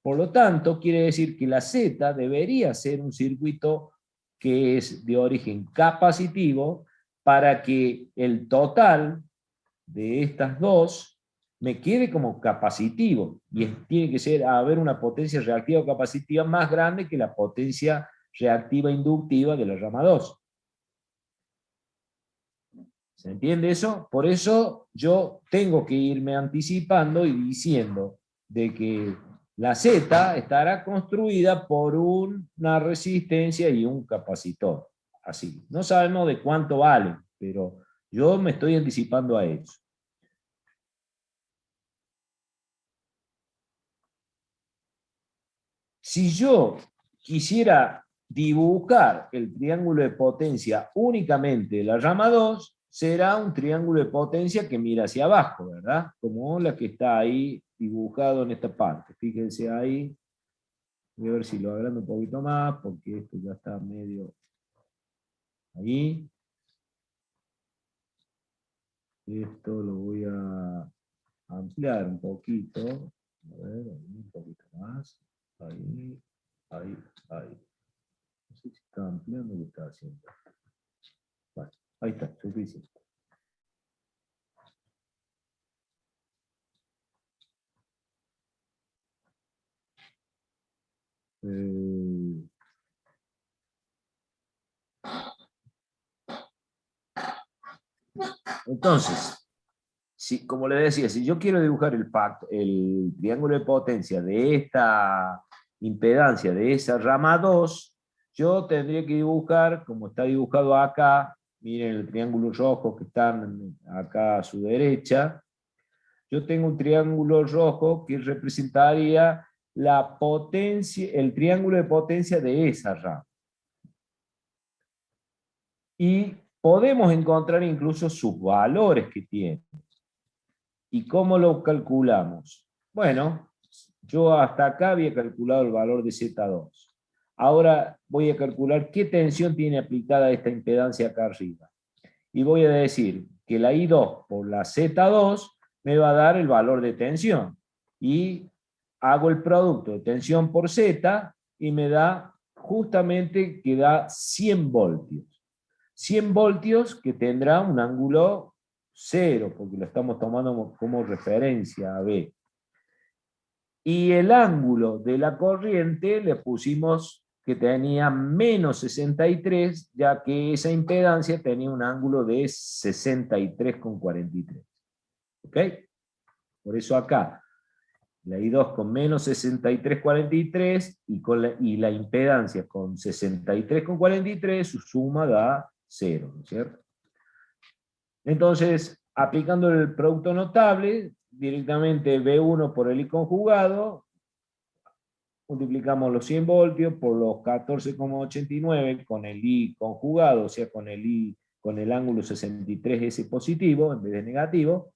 Por lo tanto, quiere decir que la Z debería ser un circuito que es de origen capacitivo para que el total de estas dos me quede como capacitivo. Y tiene que haber una potencia reactiva o capacitiva más grande que la potencia reactiva inductiva de la rama 2. ¿Se entiende eso? Por eso yo tengo que irme anticipando y diciendo de que la Z estará construida por una resistencia y un capacitor. Así. No sabemos de cuánto vale, pero yo me estoy anticipando a eso. Si yo quisiera dibujar el triángulo de potencia únicamente de la rama 2, será un triángulo de potencia que mira hacia abajo, ¿verdad? Como la que está ahí dibujado en esta parte. Fíjense ahí. Voy a ver si lo agrando un poquito más, porque esto ya está medio ahí. Esto lo voy a ampliar un poquito. A ver, un poquito más. Ahí, ahí, ahí. No sé si está ampliando o qué está haciendo. Bueno, ahí está, suficiente. Entonces, como le decía, si yo quiero dibujar el triángulo de potencia de esta impedancia, de esa rama 2, yo tendría que dibujar, como está dibujado acá, miren el triángulo rojo que están acá a su derecha, yo tengo un triángulo rojo que representaría la potencia, el triángulo de potencia de esa rama. Y podemos encontrar incluso sus valores que tiene. ¿Y cómo lo calculamos? Bueno, yo hasta acá había calculado el valor de Z2. Ahora voy a calcular qué tensión tiene aplicada esta impedancia acá arriba. Y voy a decir que la I2 por la Z2 me va a dar el valor de tensión. Y hago el producto de tensión por Z y me da justamente que da 100 voltios. 100 voltios que tendrá un ángulo 0, porque lo estamos tomando como referencia a B. Y el ángulo de la corriente le pusimos que tenía menos 63, ya que esa impedancia tenía un ángulo de 63,43. ¿Ok? Por eso acá, la I2 con menos 63,43 y la impedancia con 63,43, su suma da 0, ¿no es cierto? Entonces, aplicando el producto notable, directamente B1 por el I conjugado, multiplicamos los 100 voltios por los 14,89 con el I conjugado, o sea, con el I con el ángulo 63S positivo en vez de negativo,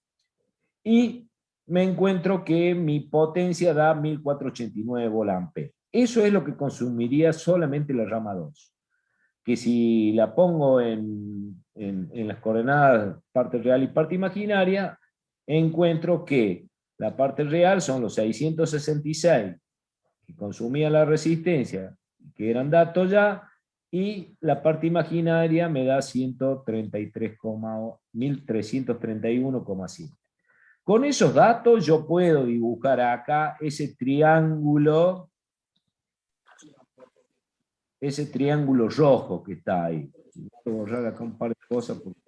y me encuentro que mi potencia da 1489 volt-ampere. Eso es lo que consumiría solamente la rama 2. Que si la pongo en las coordenadas parte real y parte imaginaria, encuentro que la parte real son los 666 que consumía la resistencia, que eran datos ya, y la parte imaginaria me da 1331,7. Con esos datos yo puedo dibujar acá ese triángulo rojo que está ahí. Voy a borrar acá un par de cosas porque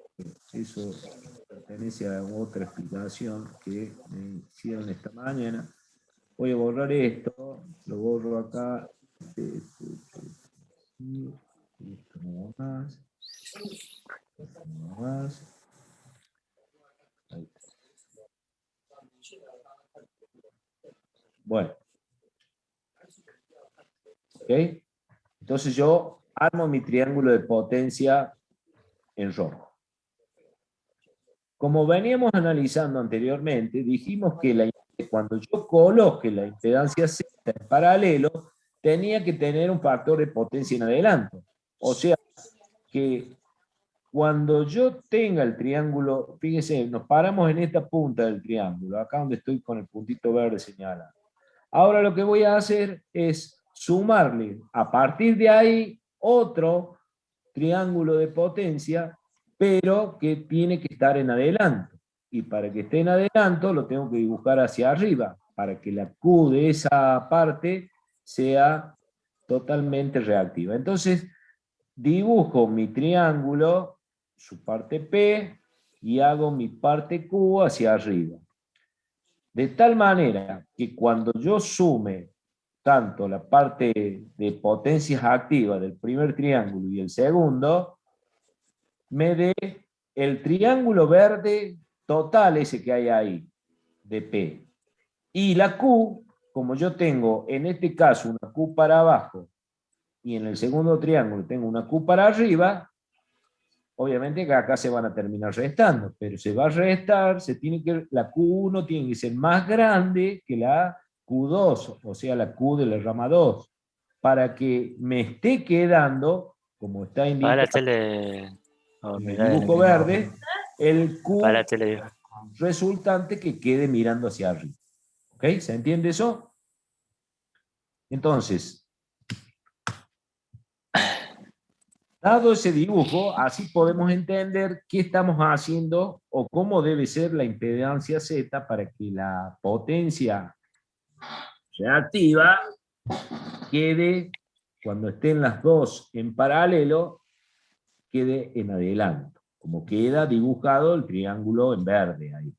eso pertenece a otra explicación que me hicieron esta mañana. Voy a borrar esto, lo borro acá. Y esto no va más. Esto no va más. Ahí está. Bueno. ¿Ok? Entonces yo armo mi triángulo de potencia en rojo. Como veníamos analizando anteriormente, dijimos que cuando yo coloque la impedancia Z en paralelo, tenía que tener un factor de potencia en adelanto. O sea, que cuando yo tenga el triángulo, fíjense, nos paramos en esta punta del triángulo, acá donde estoy con el puntito verde señalado. Ahora lo que voy a hacer es sumarle a partir de ahí otro triángulo de potencia, pero que tiene que estar en adelanto. Y para que esté en adelanto lo tengo que dibujar hacia arriba, para que la Q de esa parte sea totalmente reactiva. Entonces, dibujo mi triángulo, su parte P, y hago mi parte Q hacia arriba. De tal manera que cuando yo sume tanto la parte de potencias activas del primer triángulo y el segundo, me dé el triángulo verde total ese que hay ahí, de P. Y la Q, como yo tengo en este caso una Q para abajo y en el segundo triángulo tengo una Q para arriba, obviamente que acá se van a terminar restando, pero se va a restar, la Q1 tiene que ser más grande que la Q2, o sea, la Q de la rama 2, para que me esté quedando, como está Para la indicado tele. Oh, en el mirá, dibujo verde, el Q para la tele. resultante que quede mirando hacia arriba. ¿Ok? ¿Se entiende eso? Entonces, dado ese dibujo, así podemos entender qué estamos haciendo o cómo debe ser la impedancia Z para que la potencia reactiva quede, cuando estén las dos en paralelo, quede en adelanto, como queda dibujado el triángulo en verde ahí.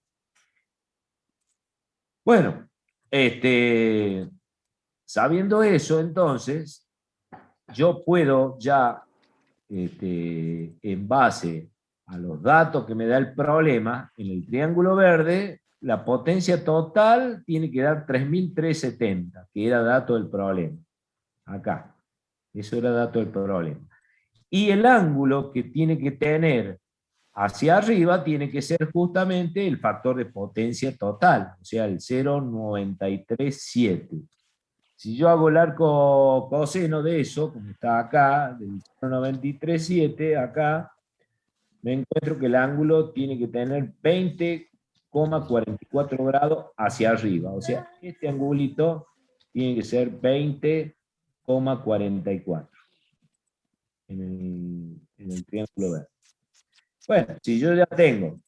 Bueno, sabiendo eso, entonces, yo puedo ya, en base a los datos que me da el problema, en el triángulo verde, la potencia total tiene que dar 3370, que era dato del problema. Acá. Eso era dato del problema. Y el ángulo que tiene que tener hacia arriba tiene que ser justamente el factor de potencia total, o sea, el 0,937. Si yo hago el arco coseno de eso, como está acá, del 0,937, acá, me encuentro que el ángulo tiene que tener 20,44 grados hacia arriba. O sea, este angulito tiene que ser 20,44 en el triángulo verde. Bueno, si yo ya tengo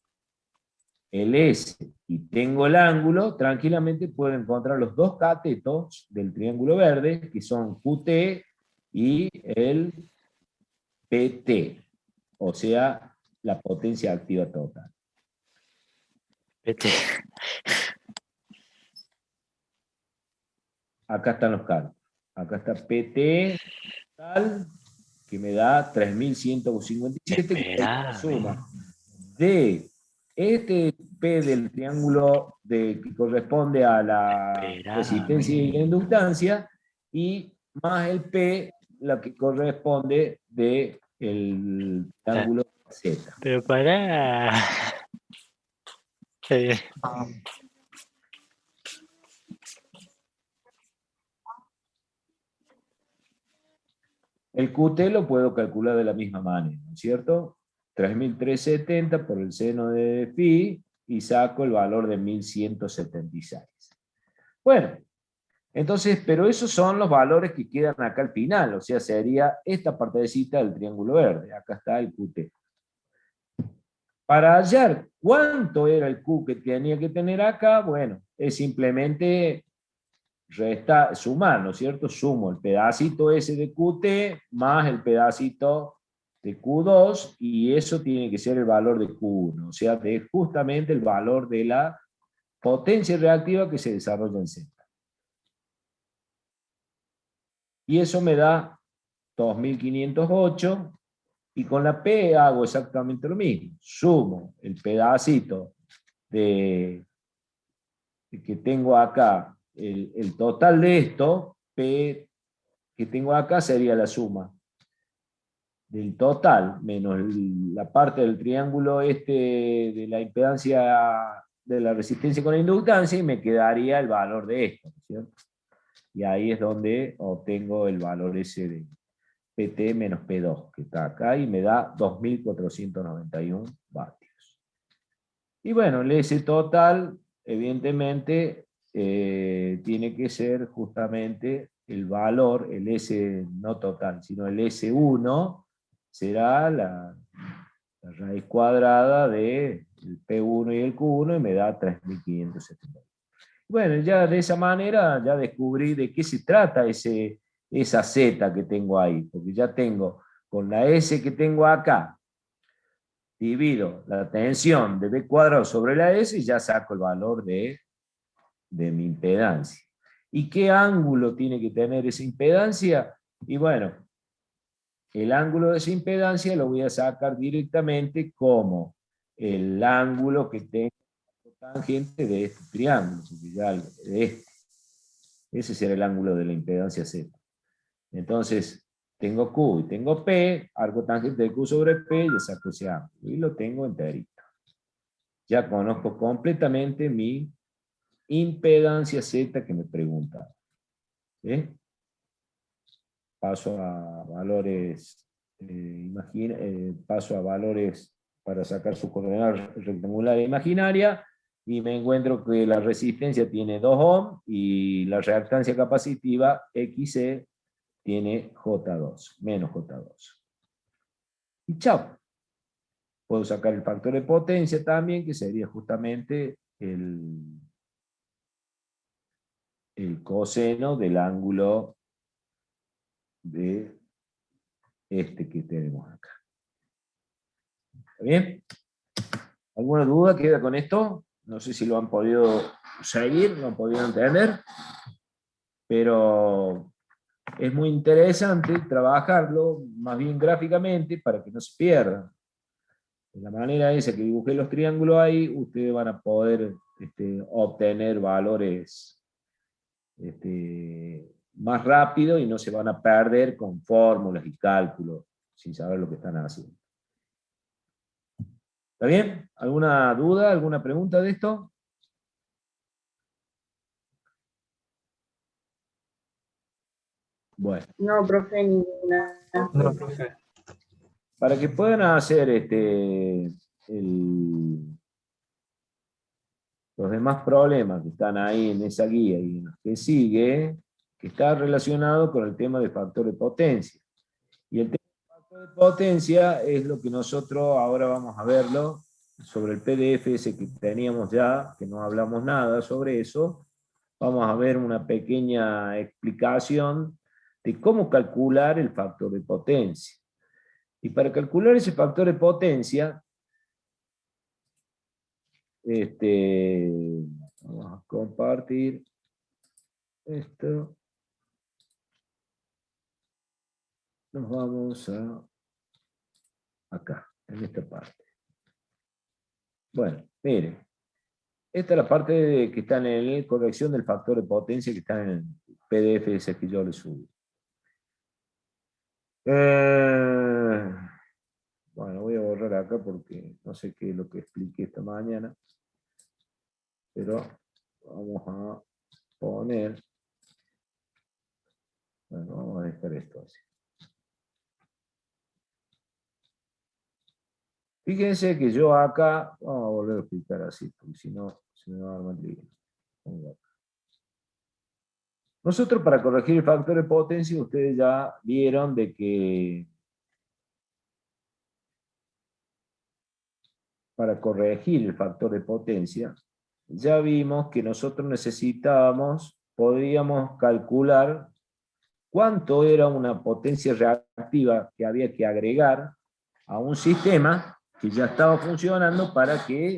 el S y tengo el ángulo, tranquilamente puedo encontrar los dos catetos del triángulo verde, que son QT y el PT, o sea, la potencia activa total. Acá están los cálculos. Acá está PT total, que me da 3157, que es la suma de este P del triángulo que corresponde a la resistencia y la inductancia, y más el P, la que corresponde del triángulo Z. Pero para. El QT lo puedo calcular de la misma manera, ¿no es cierto? 3.370 por el seno de phi y saco el valor de 1.176. Bueno, entonces, pero esos son los valores que quedan acá al final, o sea, sería esta partecita del triángulo verde. Acá está el QT. Para hallar cuánto era el Q que tenía que tener acá, bueno, es simplemente sumar, ¿no es cierto? Sumo el pedacito ese de QT más el pedacito de Q2 y eso tiene que ser el valor de Q1, o sea, de justamente el valor de la potencia reactiva que se desarrolla en Z. Y eso me da 2508 y con la P hago exactamente lo mismo. Sumo el pedacito que tengo acá, el total de esto, P que tengo acá sería la suma del total menos la parte del triángulo este de la impedancia de la resistencia con la inductancia y me quedaría el valor de esto, ¿cierto? Y ahí es donde obtengo el valor ese de PT menos P2 que está acá y me da 2491 vatios. Y bueno, el S total evidentemente tiene que ser justamente el valor, el S no total, sino el S1 será la raíz cuadrada del P1 y el Q1 y me da 3570. Bueno, ya de esa manera ya descubrí de qué se trata esa Z que tengo ahí, porque ya tengo con la S que tengo acá, divido la tensión de B cuadrado sobre la S y ya saco el valor de mi impedancia. ¿Y qué ángulo tiene que tener esa impedancia? Y bueno, el ángulo de esa impedancia lo voy a sacar directamente como el ángulo que tengo tangente de este triángulo, de este. Ese será el ángulo de la impedancia Z. Entonces, tengo Q y tengo P, arco tangente de Q sobre P, y saco ese ángulo. Y lo tengo enterito. Ya conozco completamente mi impedancia Z que me pregunta. ¿Sí? Paso a valores, paso a valores para sacar su coordenada rectangular imaginaria y me encuentro que la resistencia tiene 2 ohm y la reactancia capacitiva XC tiene J2, menos J2. Y chao. Puedo sacar el factor de potencia también, que sería justamente el coseno del ángulo de este que tenemos acá. ¿Está bien? ¿Alguna duda queda con esto? No sé si lo han podido seguir, lo han podido entender, pero es muy interesante trabajarlo más bien gráficamente para que no se pierda. De la manera esa que dibujé los triángulos ahí, ustedes van a poder obtener valores más rápido y no se van a perder con fórmulas y cálculos sin saber lo que están haciendo. ¿Está bien? ¿Alguna duda, alguna pregunta de esto? Bueno. No, profe, ninguna. No, profe. Para que puedan hacer los demás problemas que están ahí en esa guía y en los que sigue, que está relacionado con el tema de factor de potencia. Y el tema de factor de potencia es lo que nosotros ahora vamos a verlo sobre el PDF ese que teníamos ya, que no hablamos nada sobre eso. Vamos a ver una pequeña explicación de cómo calcular el factor de potencia. Y para calcular ese factor de potencia, vamos a compartir esto. Nos vamos acá, en esta parte. Bueno, miren. Esta es la parte que está en la corrección del factor de potencia que está en el PDF ese que yo les subí. Bueno, Bueno, voy a borrar acá porque no sé qué es lo que expliqué esta mañana. Pero vamos a poner... Bueno, vamos a dejar esto así. Fíjense que yo acá, vamos a volver a explicar así, porque si no se me va a armar el lío. Nosotros para corregir el factor de potencia, ustedes ya vieron de que para corregir el factor de potencia, ya vimos que nosotros necesitábamos, podríamos calcular cuánto era una potencia reactiva que había que agregar a un sistema que ya estaba funcionando para que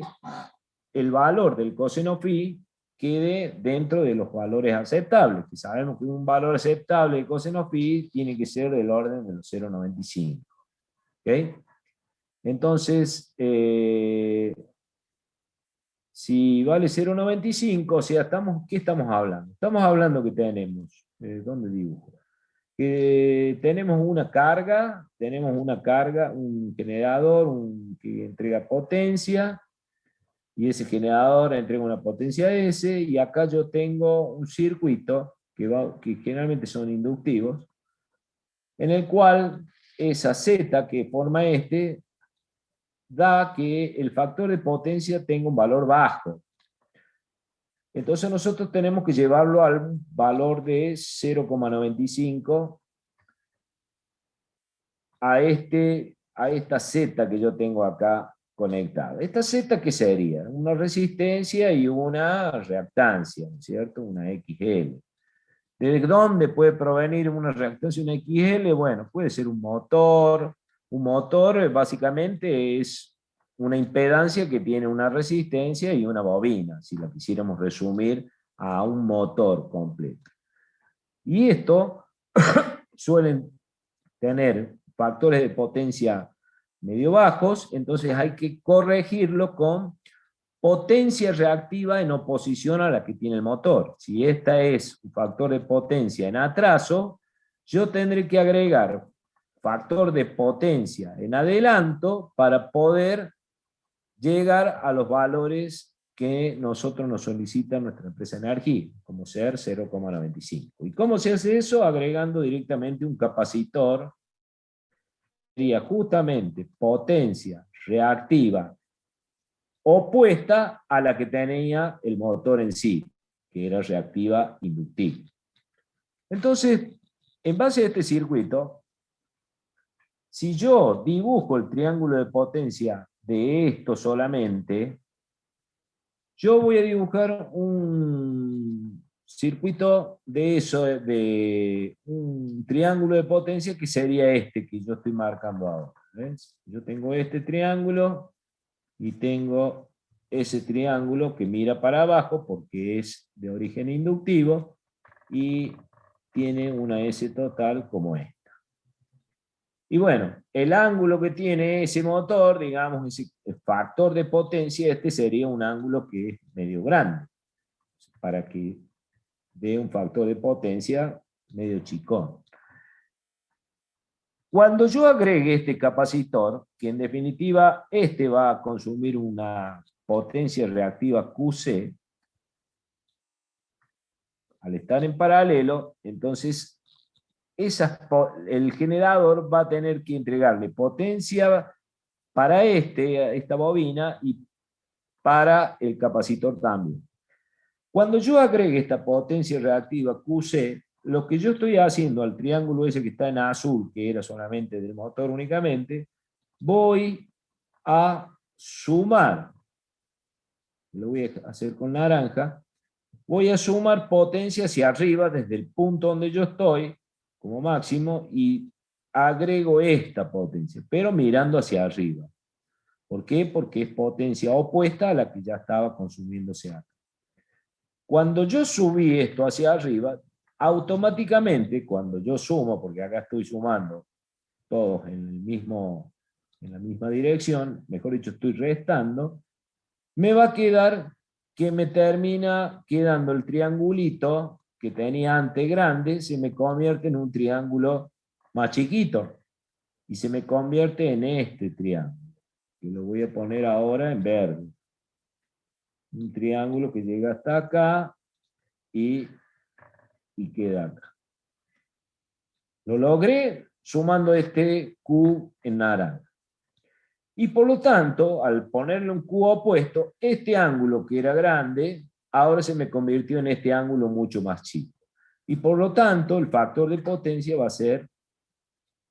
el valor del coseno phi quede dentro de los valores aceptables, que sabemos que un valor aceptable de coseno phi tiene que ser del orden de los 0,95. ¿Ok? Entonces, si vale 0,95, o sea, ¿qué estamos hablando? Estamos hablando que tenemos, ¿dónde dibujo? Que tenemos una carga, un generador que entrega potencia, y ese generador entrega una potencia S, y acá yo tengo un circuito que generalmente son inductivos, en el cual esa Z que forma da que el factor de potencia tenga un valor bajo. Entonces nosotros tenemos que llevarlo al valor de 0,95 a esta Z que yo tengo acá conectada. ¿Esta Z qué sería? Una resistencia y una reactancia, ¿cierto? Una XL. ¿De dónde puede provenir una reactancia y una XL? Bueno, puede ser un motor. Un motor básicamente es una impedancia que tiene una resistencia y una bobina, si la quisiéramos resumir a un motor completo. Y esto suelen tener factores de potencia medio bajos, entonces hay que corregirlo con potencia reactiva en oposición a la que tiene el motor. Si esta es un factor de potencia en atraso, yo tendré que agregar factor de potencia en adelanto para poder llegar a los valores que nosotros nos solicita nuestra empresa de energía, como ser 0,95. ¿Y cómo se hace eso? Agregando directamente un capacitor, sería justamente potencia reactiva opuesta a la que tenía el motor en sí, que era reactiva inductiva. Entonces, en base a este circuito, si yo dibujo el triángulo de potencia de esto solamente, yo voy a dibujar un circuito de eso, de un triángulo de potencia que sería este que yo estoy marcando ahora. ¿Ves? Yo tengo este triángulo y tengo ese triángulo que mira para abajo porque es de origen inductivo y tiene una S total como esta. Y bueno, el ángulo que tiene ese motor, digamos, ese factor de potencia, este sería un ángulo que es medio grande, para que dé un factor de potencia medio chicón. Cuando yo agregue este capacitor, que en definitiva este va a consumir una potencia reactiva QC, al estar en paralelo, entonces el generador va a tener que entregarle potencia para esta bobina y para el capacitor también. Cuando yo agregue esta potencia reactiva QC, lo que yo estoy haciendo al triángulo ese que está en azul, que era solamente del motor únicamente, voy a sumar, lo voy a hacer con naranja, voy a sumar potencia hacia arriba desde el punto donde yo estoy, como máximo, y agrego esta potencia, pero mirando hacia arriba. ¿Por qué? Porque es potencia opuesta a la que ya estaba consumiéndose acá. Cuando yo subí esto hacia arriba, automáticamente, cuando yo sumo, porque acá estoy sumando todos en la misma dirección, mejor dicho, estoy restando, me va a quedar que me termina quedando el triangulito que tenía antes grande, se me convierte en un triángulo más chiquito. y se me convierte en este triángulo, que lo voy a poner ahora en verde. Un triángulo que llega hasta acá y queda acá. Lo logré sumando este Q en naranja. Y por lo tanto, al ponerle un Q opuesto, este ángulo que era grande, ahora se me convirtió en este ángulo mucho más chico. Y por lo tanto, el factor de potencia va a ser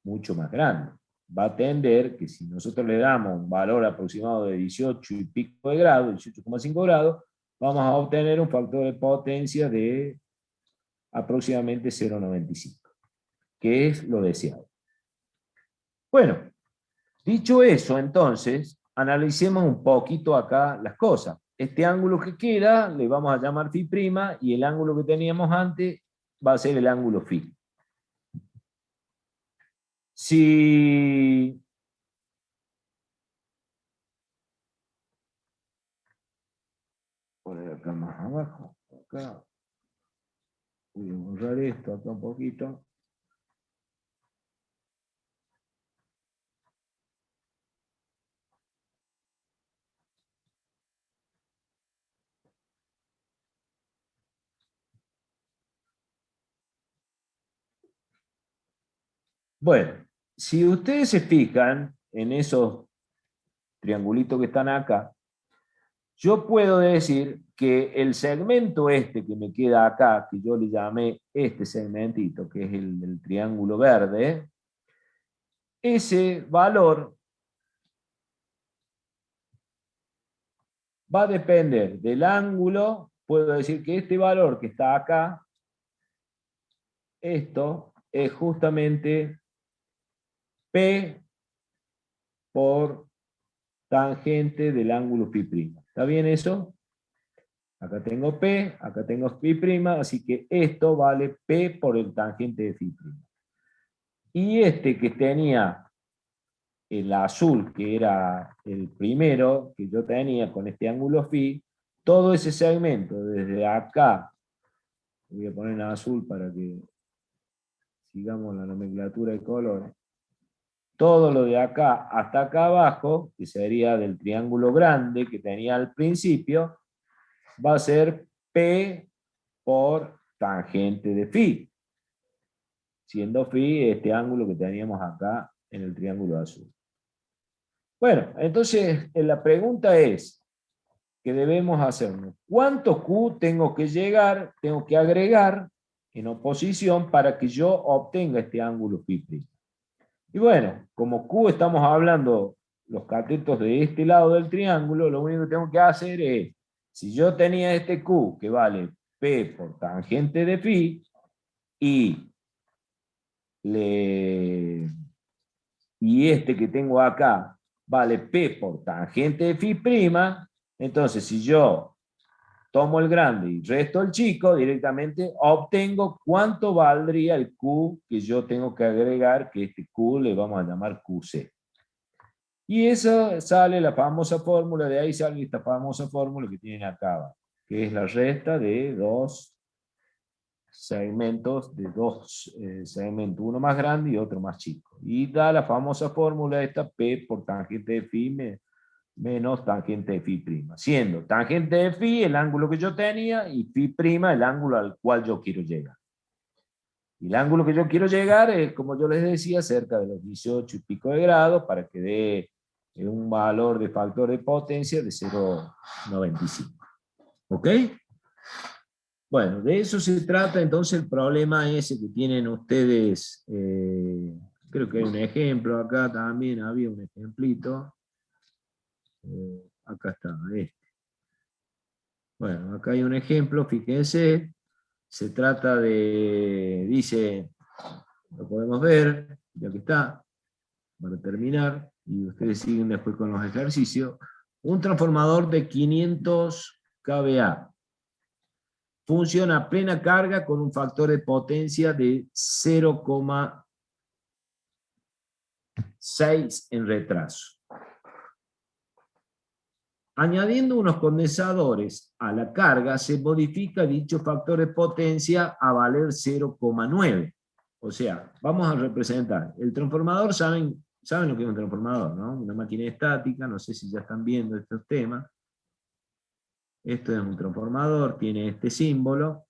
mucho más grande. Va a tender que si nosotros le damos un valor aproximado de 18 y pico de grado, 18,5 grados, vamos a obtener un factor de potencia de aproximadamente 0,95, que es lo deseado. Bueno, dicho eso, entonces, analicemos un poquito acá las cosas. Este ángulo que queda le vamos a llamar φ' y el ángulo que teníamos antes va a ser el ángulo φ. Si poner acá más abajo, acá voy a borrar esto acá un poquito. Bueno, si ustedes se fijan en esos triangulitos que están acá, yo puedo decir que el segmento este que me queda acá, que yo le llamé este segmentito, que es el del triángulo verde, ese valor va a depender del ángulo. Puedo decir que este valor que está acá, esto es justamente P por tangente del ángulo φ'. ¿Está bien eso? Acá tengo P, acá tengo φ', así que esto vale P por el tangente de φ'. Y este que tenía el azul, que era el primero que yo tenía con este ángulo φ, todo ese segmento desde acá, voy a poner en azul para que sigamos la nomenclatura de colores, todo lo de acá hasta acá abajo, que sería del triángulo grande que tenía al principio, va a ser P por tangente de φ, siendo φ este ángulo que teníamos acá en el triángulo azul. Bueno, entonces la pregunta es, ¿qué debemos hacernos? ¿Cuánto Q tengo que agregar en oposición para que yo obtenga este ángulo φ'? Y bueno, como Q estamos hablando los catetos de este lado del triángulo, lo único que tengo que hacer es, si yo tenía este Q que vale P por tangente de φ, y este que tengo acá vale P por tangente de φ', entonces si yo tomo el grande y resto el chico, directamente obtengo cuánto valdría el Q que yo tengo que agregar, que este Q le vamos a llamar QC. Y eso sale la famosa fórmula, de ahí sale esta famosa fórmula que tienen acá, que es la resta de dos segmentos, uno más grande y otro más chico. Y da la famosa fórmula esta, P por tangente de φ menos tangente de φ', siendo tangente de φ el ángulo que yo tenía y φ' el ángulo al cual yo quiero llegar. Y el ángulo que yo quiero llegar es, como yo les decía, cerca de los 18 y pico de grados para que dé un valor de factor de potencia de 0,95. ¿Ok? Bueno, de eso se trata entonces el problema ese que tienen ustedes. Creo que hay un ejemplo acá también, había un ejemplito. Acá está, este. Bueno, acá hay un ejemplo, fíjense. Se trata de, dice, lo podemos ver, ya que está, para terminar, y ustedes siguen después con los ejercicios. Un transformador de 500 kVA. Funciona a plena carga con un factor de potencia de 0,6 en retraso. Añadiendo unos condensadores a la carga, se modifica dicho factor de potencia a valer 0,9. O sea, vamos a representar. El transformador, saben ¿Saben lo que es un transformador, no? Una máquina estática, no sé si ya están viendo estos temas. Esto es un transformador, tiene este símbolo,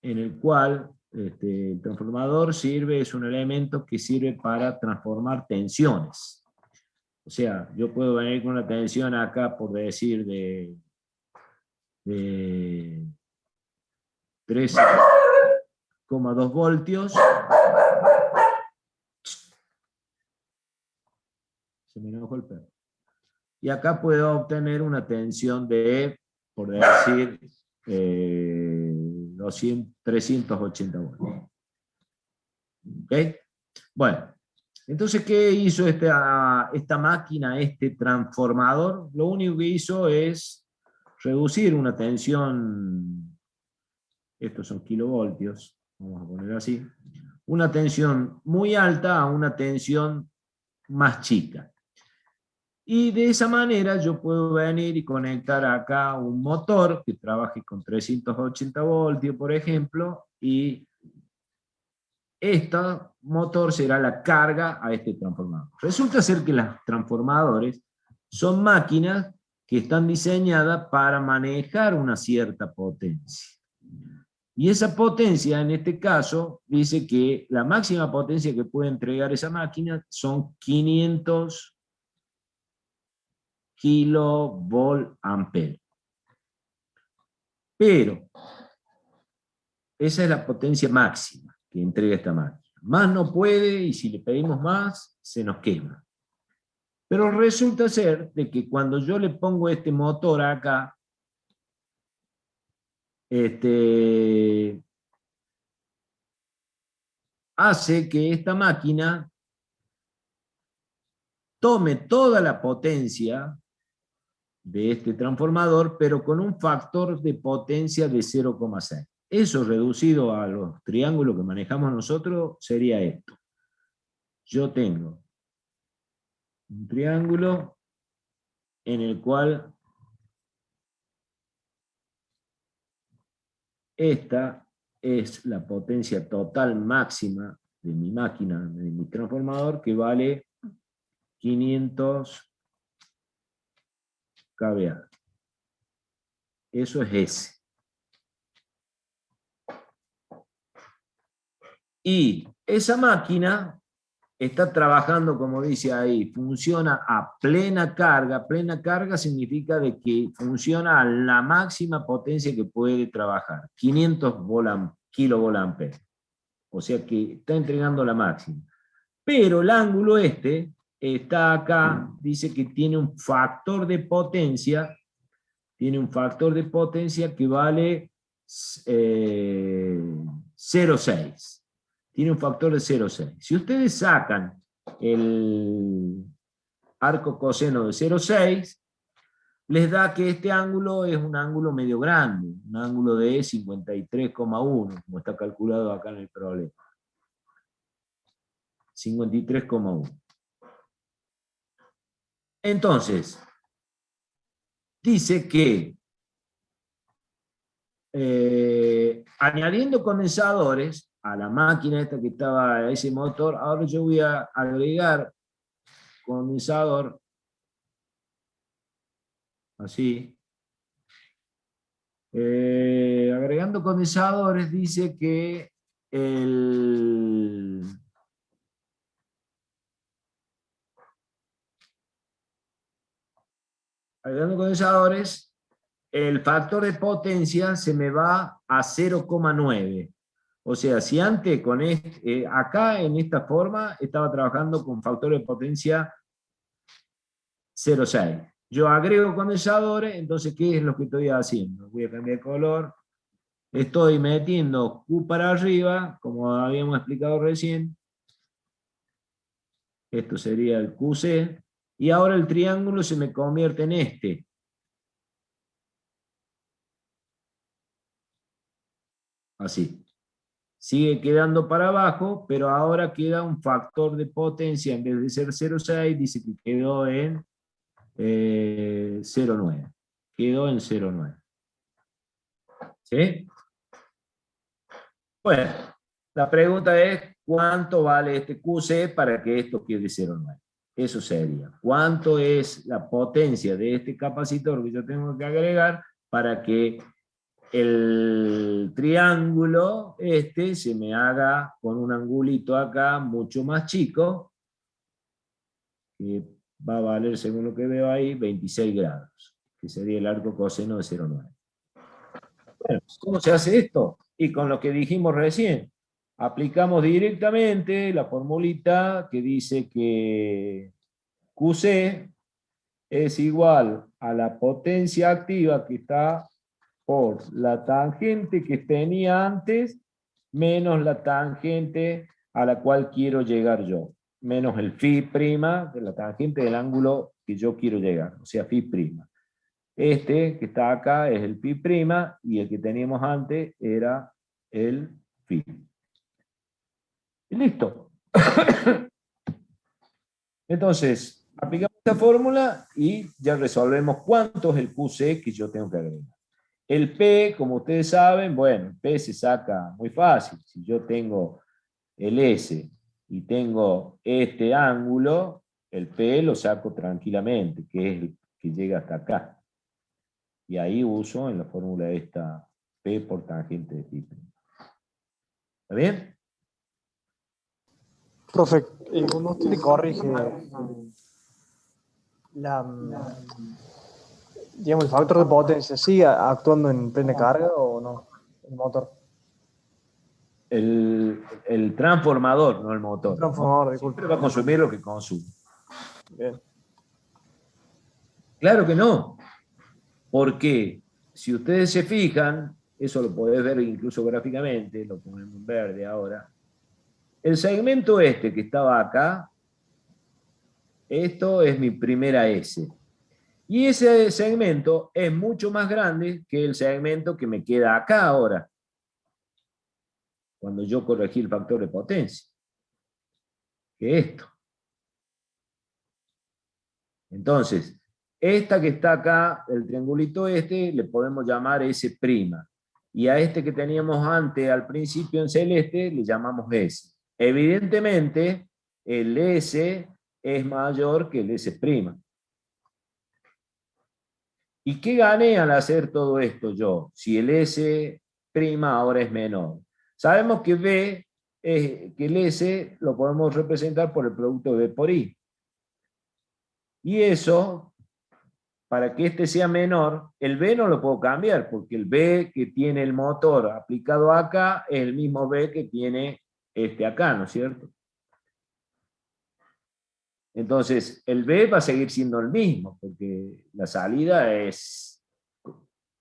en el cual el transformador es un elemento que sirve para transformar tensiones. O sea, yo puedo venir con una tensión acá, por decir, de 3,2 voltios. Se me enojó el perro. Y acá puedo obtener una tensión de, por decir, 380 voltios. ¿Ok? Bueno, entonces, ¿qué hizo esta máquina, este transformador? Lo único que hizo es reducir una tensión, estos son kilovoltios, vamos a poner así, una tensión muy alta a una tensión más chica. Y de esa manera yo puedo venir y conectar acá un motor que trabaje con 380 voltios, por ejemplo, y este motor será la carga a este transformador. Resulta ser que los transformadores son máquinas que están diseñadas para manejar una cierta potencia. Y esa potencia, en este caso, dice que la máxima potencia que puede entregar esa máquina son 500 kilovolt-ampere. Pero esa es la potencia máxima que entrega esta máquina. Más no puede, y si le pedimos más, se nos quema. Pero resulta ser de que cuando yo le pongo este motor acá, hace que esta máquina tome toda la potencia de este transformador, pero con un factor de potencia de 0,6. Eso reducido a los triángulos que manejamos nosotros sería esto. Yo tengo un triángulo en el cual esta es la potencia total máxima de mi máquina, de mi transformador, que vale 500 kVA. Eso es S. Y esa máquina está trabajando, como dice ahí, funciona a plena carga. Plena carga significa de que funciona a la máxima potencia que puede trabajar, 500 kilovolt-ampere. O sea que está entregando la máxima. Pero el ángulo está acá, dice que tiene un factor de potencia, que vale 0,6. Tiene un factor de 0,6. Si ustedes sacan el arco coseno de 0,6, les da que este ángulo es un ángulo medio grande, un ángulo de 53,1, como está calculado acá en el problema. 53,1. Entonces, dice que añadiendo condensadores a la máquina esta que estaba, a ese motor, ahora yo voy a agregar condensador, así. Agregando condensadores dice que agregando condensadores, el factor de potencia se me va a 0,9. O sea, si antes con acá en esta forma estaba trabajando con factor de potencia 0,6. Yo agrego condensadores, entonces ¿qué es lo que estoy haciendo? Voy a cambiar de color. Estoy metiendo Q para arriba, como habíamos explicado recién. Esto sería el QC. Y ahora el triángulo se me convierte en este. Así. Sigue quedando para abajo, pero ahora queda un factor de potencia, en vez de ser 0,6, dice que quedó en 0,9. Quedó en 0,9. ¿Sí? Bueno, la pregunta es, cuánto vale este QC para que esto quede 0,9. Eso sería. ¿Cuánto es la potencia de este capacitor que yo tengo que agregar para que el triángulo se me haga con un angulito acá mucho más chico, que va a valer, según lo que veo ahí, 26 grados, que sería el arco coseno de 0,9. Bueno, ¿cómo se hace esto? Y con lo que dijimos recién, aplicamos directamente la formulita que dice que QC es igual a la potencia activa que está por la tangente que tenía antes, menos la tangente a la cual quiero llegar yo, menos el phi' de la tangente del ángulo que yo quiero llegar, o sea, phi'. Este que está acá es el phi' y el que teníamos antes era el phi. Y listo. Entonces, aplicamos esta fórmula y ya resolvemos cuánto es el QC que yo tengo que agregar. El P, como ustedes saben, bueno, el P se saca muy fácil. Si yo tengo el S y tengo este ángulo, el P lo saco tranquilamente, que es el que llega hasta acá. Y ahí uso en la fórmula esta P por tangente de phi'. ¿Está bien? Profe, cuando usted le corrige digamos, el factor de potencia, ¿sigue actuando en plena carga o no? El motor. El transformador, no el motor. El transformador, disculpe. Siempre va a consumir lo que consume. Bien. Claro que no. Porque si ustedes se fijan, eso lo podés ver incluso gráficamente, lo ponemos en verde ahora. El segmento este que estaba acá, esto es mi primera S. Y ese segmento es mucho más grande que el segmento que me queda acá ahora, cuando yo corregí el factor de potencia, que esto. Entonces, esta que está acá, el triangulito este, le podemos llamar S'. Y a este que teníamos antes, al principio en celeste, le llamamos S. Evidentemente, el S es mayor que el S'. ¿Y qué gané al hacer todo esto yo? Si el S' ahora es menor. Sabemos que B, que el S lo podemos representar por el producto de B por I. Y eso, para que este sea menor, el B no lo puedo cambiar, porque el B que tiene el motor aplicado acá es el mismo B que tiene este acá, ¿no es cierto? Entonces, el B va a seguir siendo el mismo, porque la salida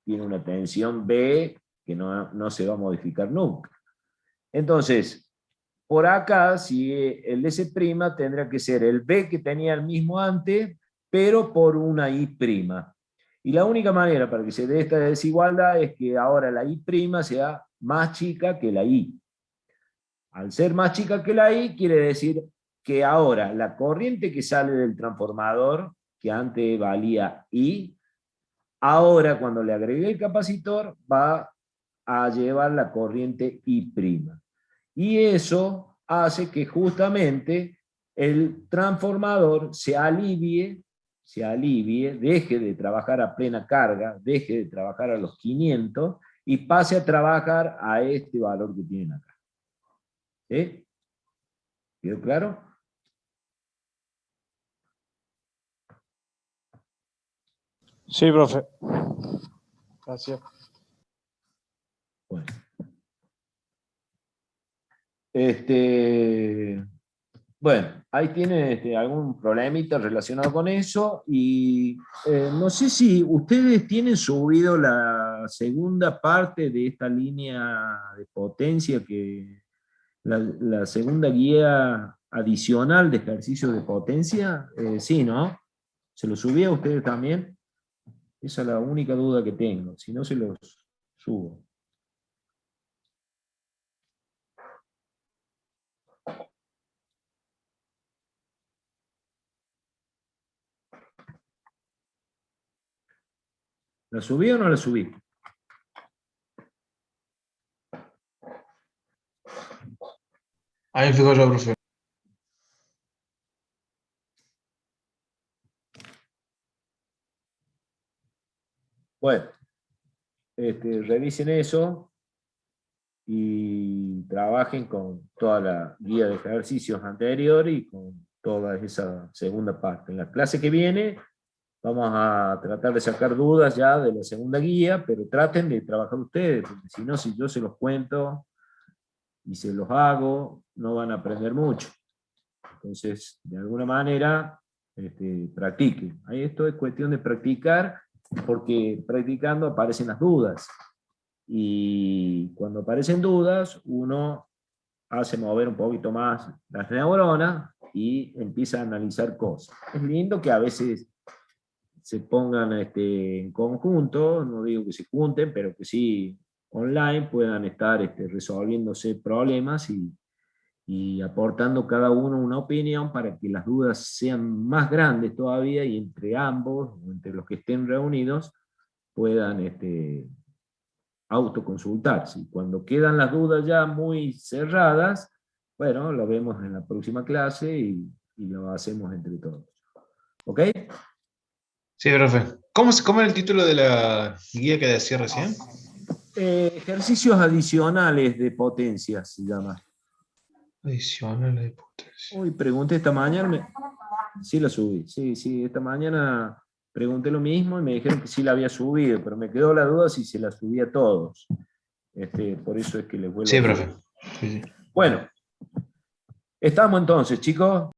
tiene una tensión B que no se va a modificar nunca. Entonces, por acá, si el S' tendrá que ser el B que tenía el mismo antes, pero por una I'. Y la única manera para que se dé esta desigualdad es que ahora la I' sea más chica que la I. Al ser más chica que la I, quiere decir que ahora la corriente que sale del transformador, que antes valía I, ahora cuando le agregué el capacitor va a llevar la corriente I'. Y eso hace que justamente el transformador se alivie, deje de trabajar a plena carga, deje de trabajar a los 500 y pase a trabajar a este valor que tienen acá. ¿Sí? ¿Quedó claro? Sí, profe. Gracias. Bueno. Bueno, ahí tiene algún problemita relacionado con eso y no sé si ustedes tienen subido la segunda parte de esta línea de potencia, la segunda guía adicional de ejercicio de potencia. Sí, ¿no? ¿Se lo subí a ustedes también? Esa es la única duda que tengo, si no se los subo. ¿La subí o no la subí? Ahí me fijo yo, profe. Bueno, revisen eso y trabajen con toda la guía de ejercicios anterior y con toda esa segunda parte. En la clase que viene vamos a tratar de sacar dudas ya de la segunda guía, pero traten de trabajar ustedes, porque si no, si yo se los cuento y se los hago, no van a aprender mucho. Entonces, de alguna manera, practiquen. Ahí esto es cuestión de practicar, porque practicando aparecen las dudas. Y cuando aparecen dudas, uno hace mover un poquito más las neuronas y empieza a analizar cosas. Es lindo que a veces se pongan en conjunto, no digo que se junten, pero que sí online puedan estar resolviéndose problemas y aportando cada uno una opinión para que las dudas sean más grandes todavía y entre ambos, o entre los que estén reunidos, puedan autoconsultarse. Y cuando quedan las dudas ya muy cerradas, bueno, lo vemos en la próxima clase y lo hacemos entre todos. ¿Ok? Sí, profe. ¿Cómo era el título de la guía que decía recién? Ejercicios adicionales de potencia se llama. Adicional de potencia. Hoy pregunté esta mañana, sí la subí, sí, esta mañana pregunté lo mismo y me dijeron que sí la había subido, pero me quedó la duda si se la subía a todos. Por eso es que les vuelvo Sí, a profe. Sí, sí. Bueno, estamos entonces, chicos.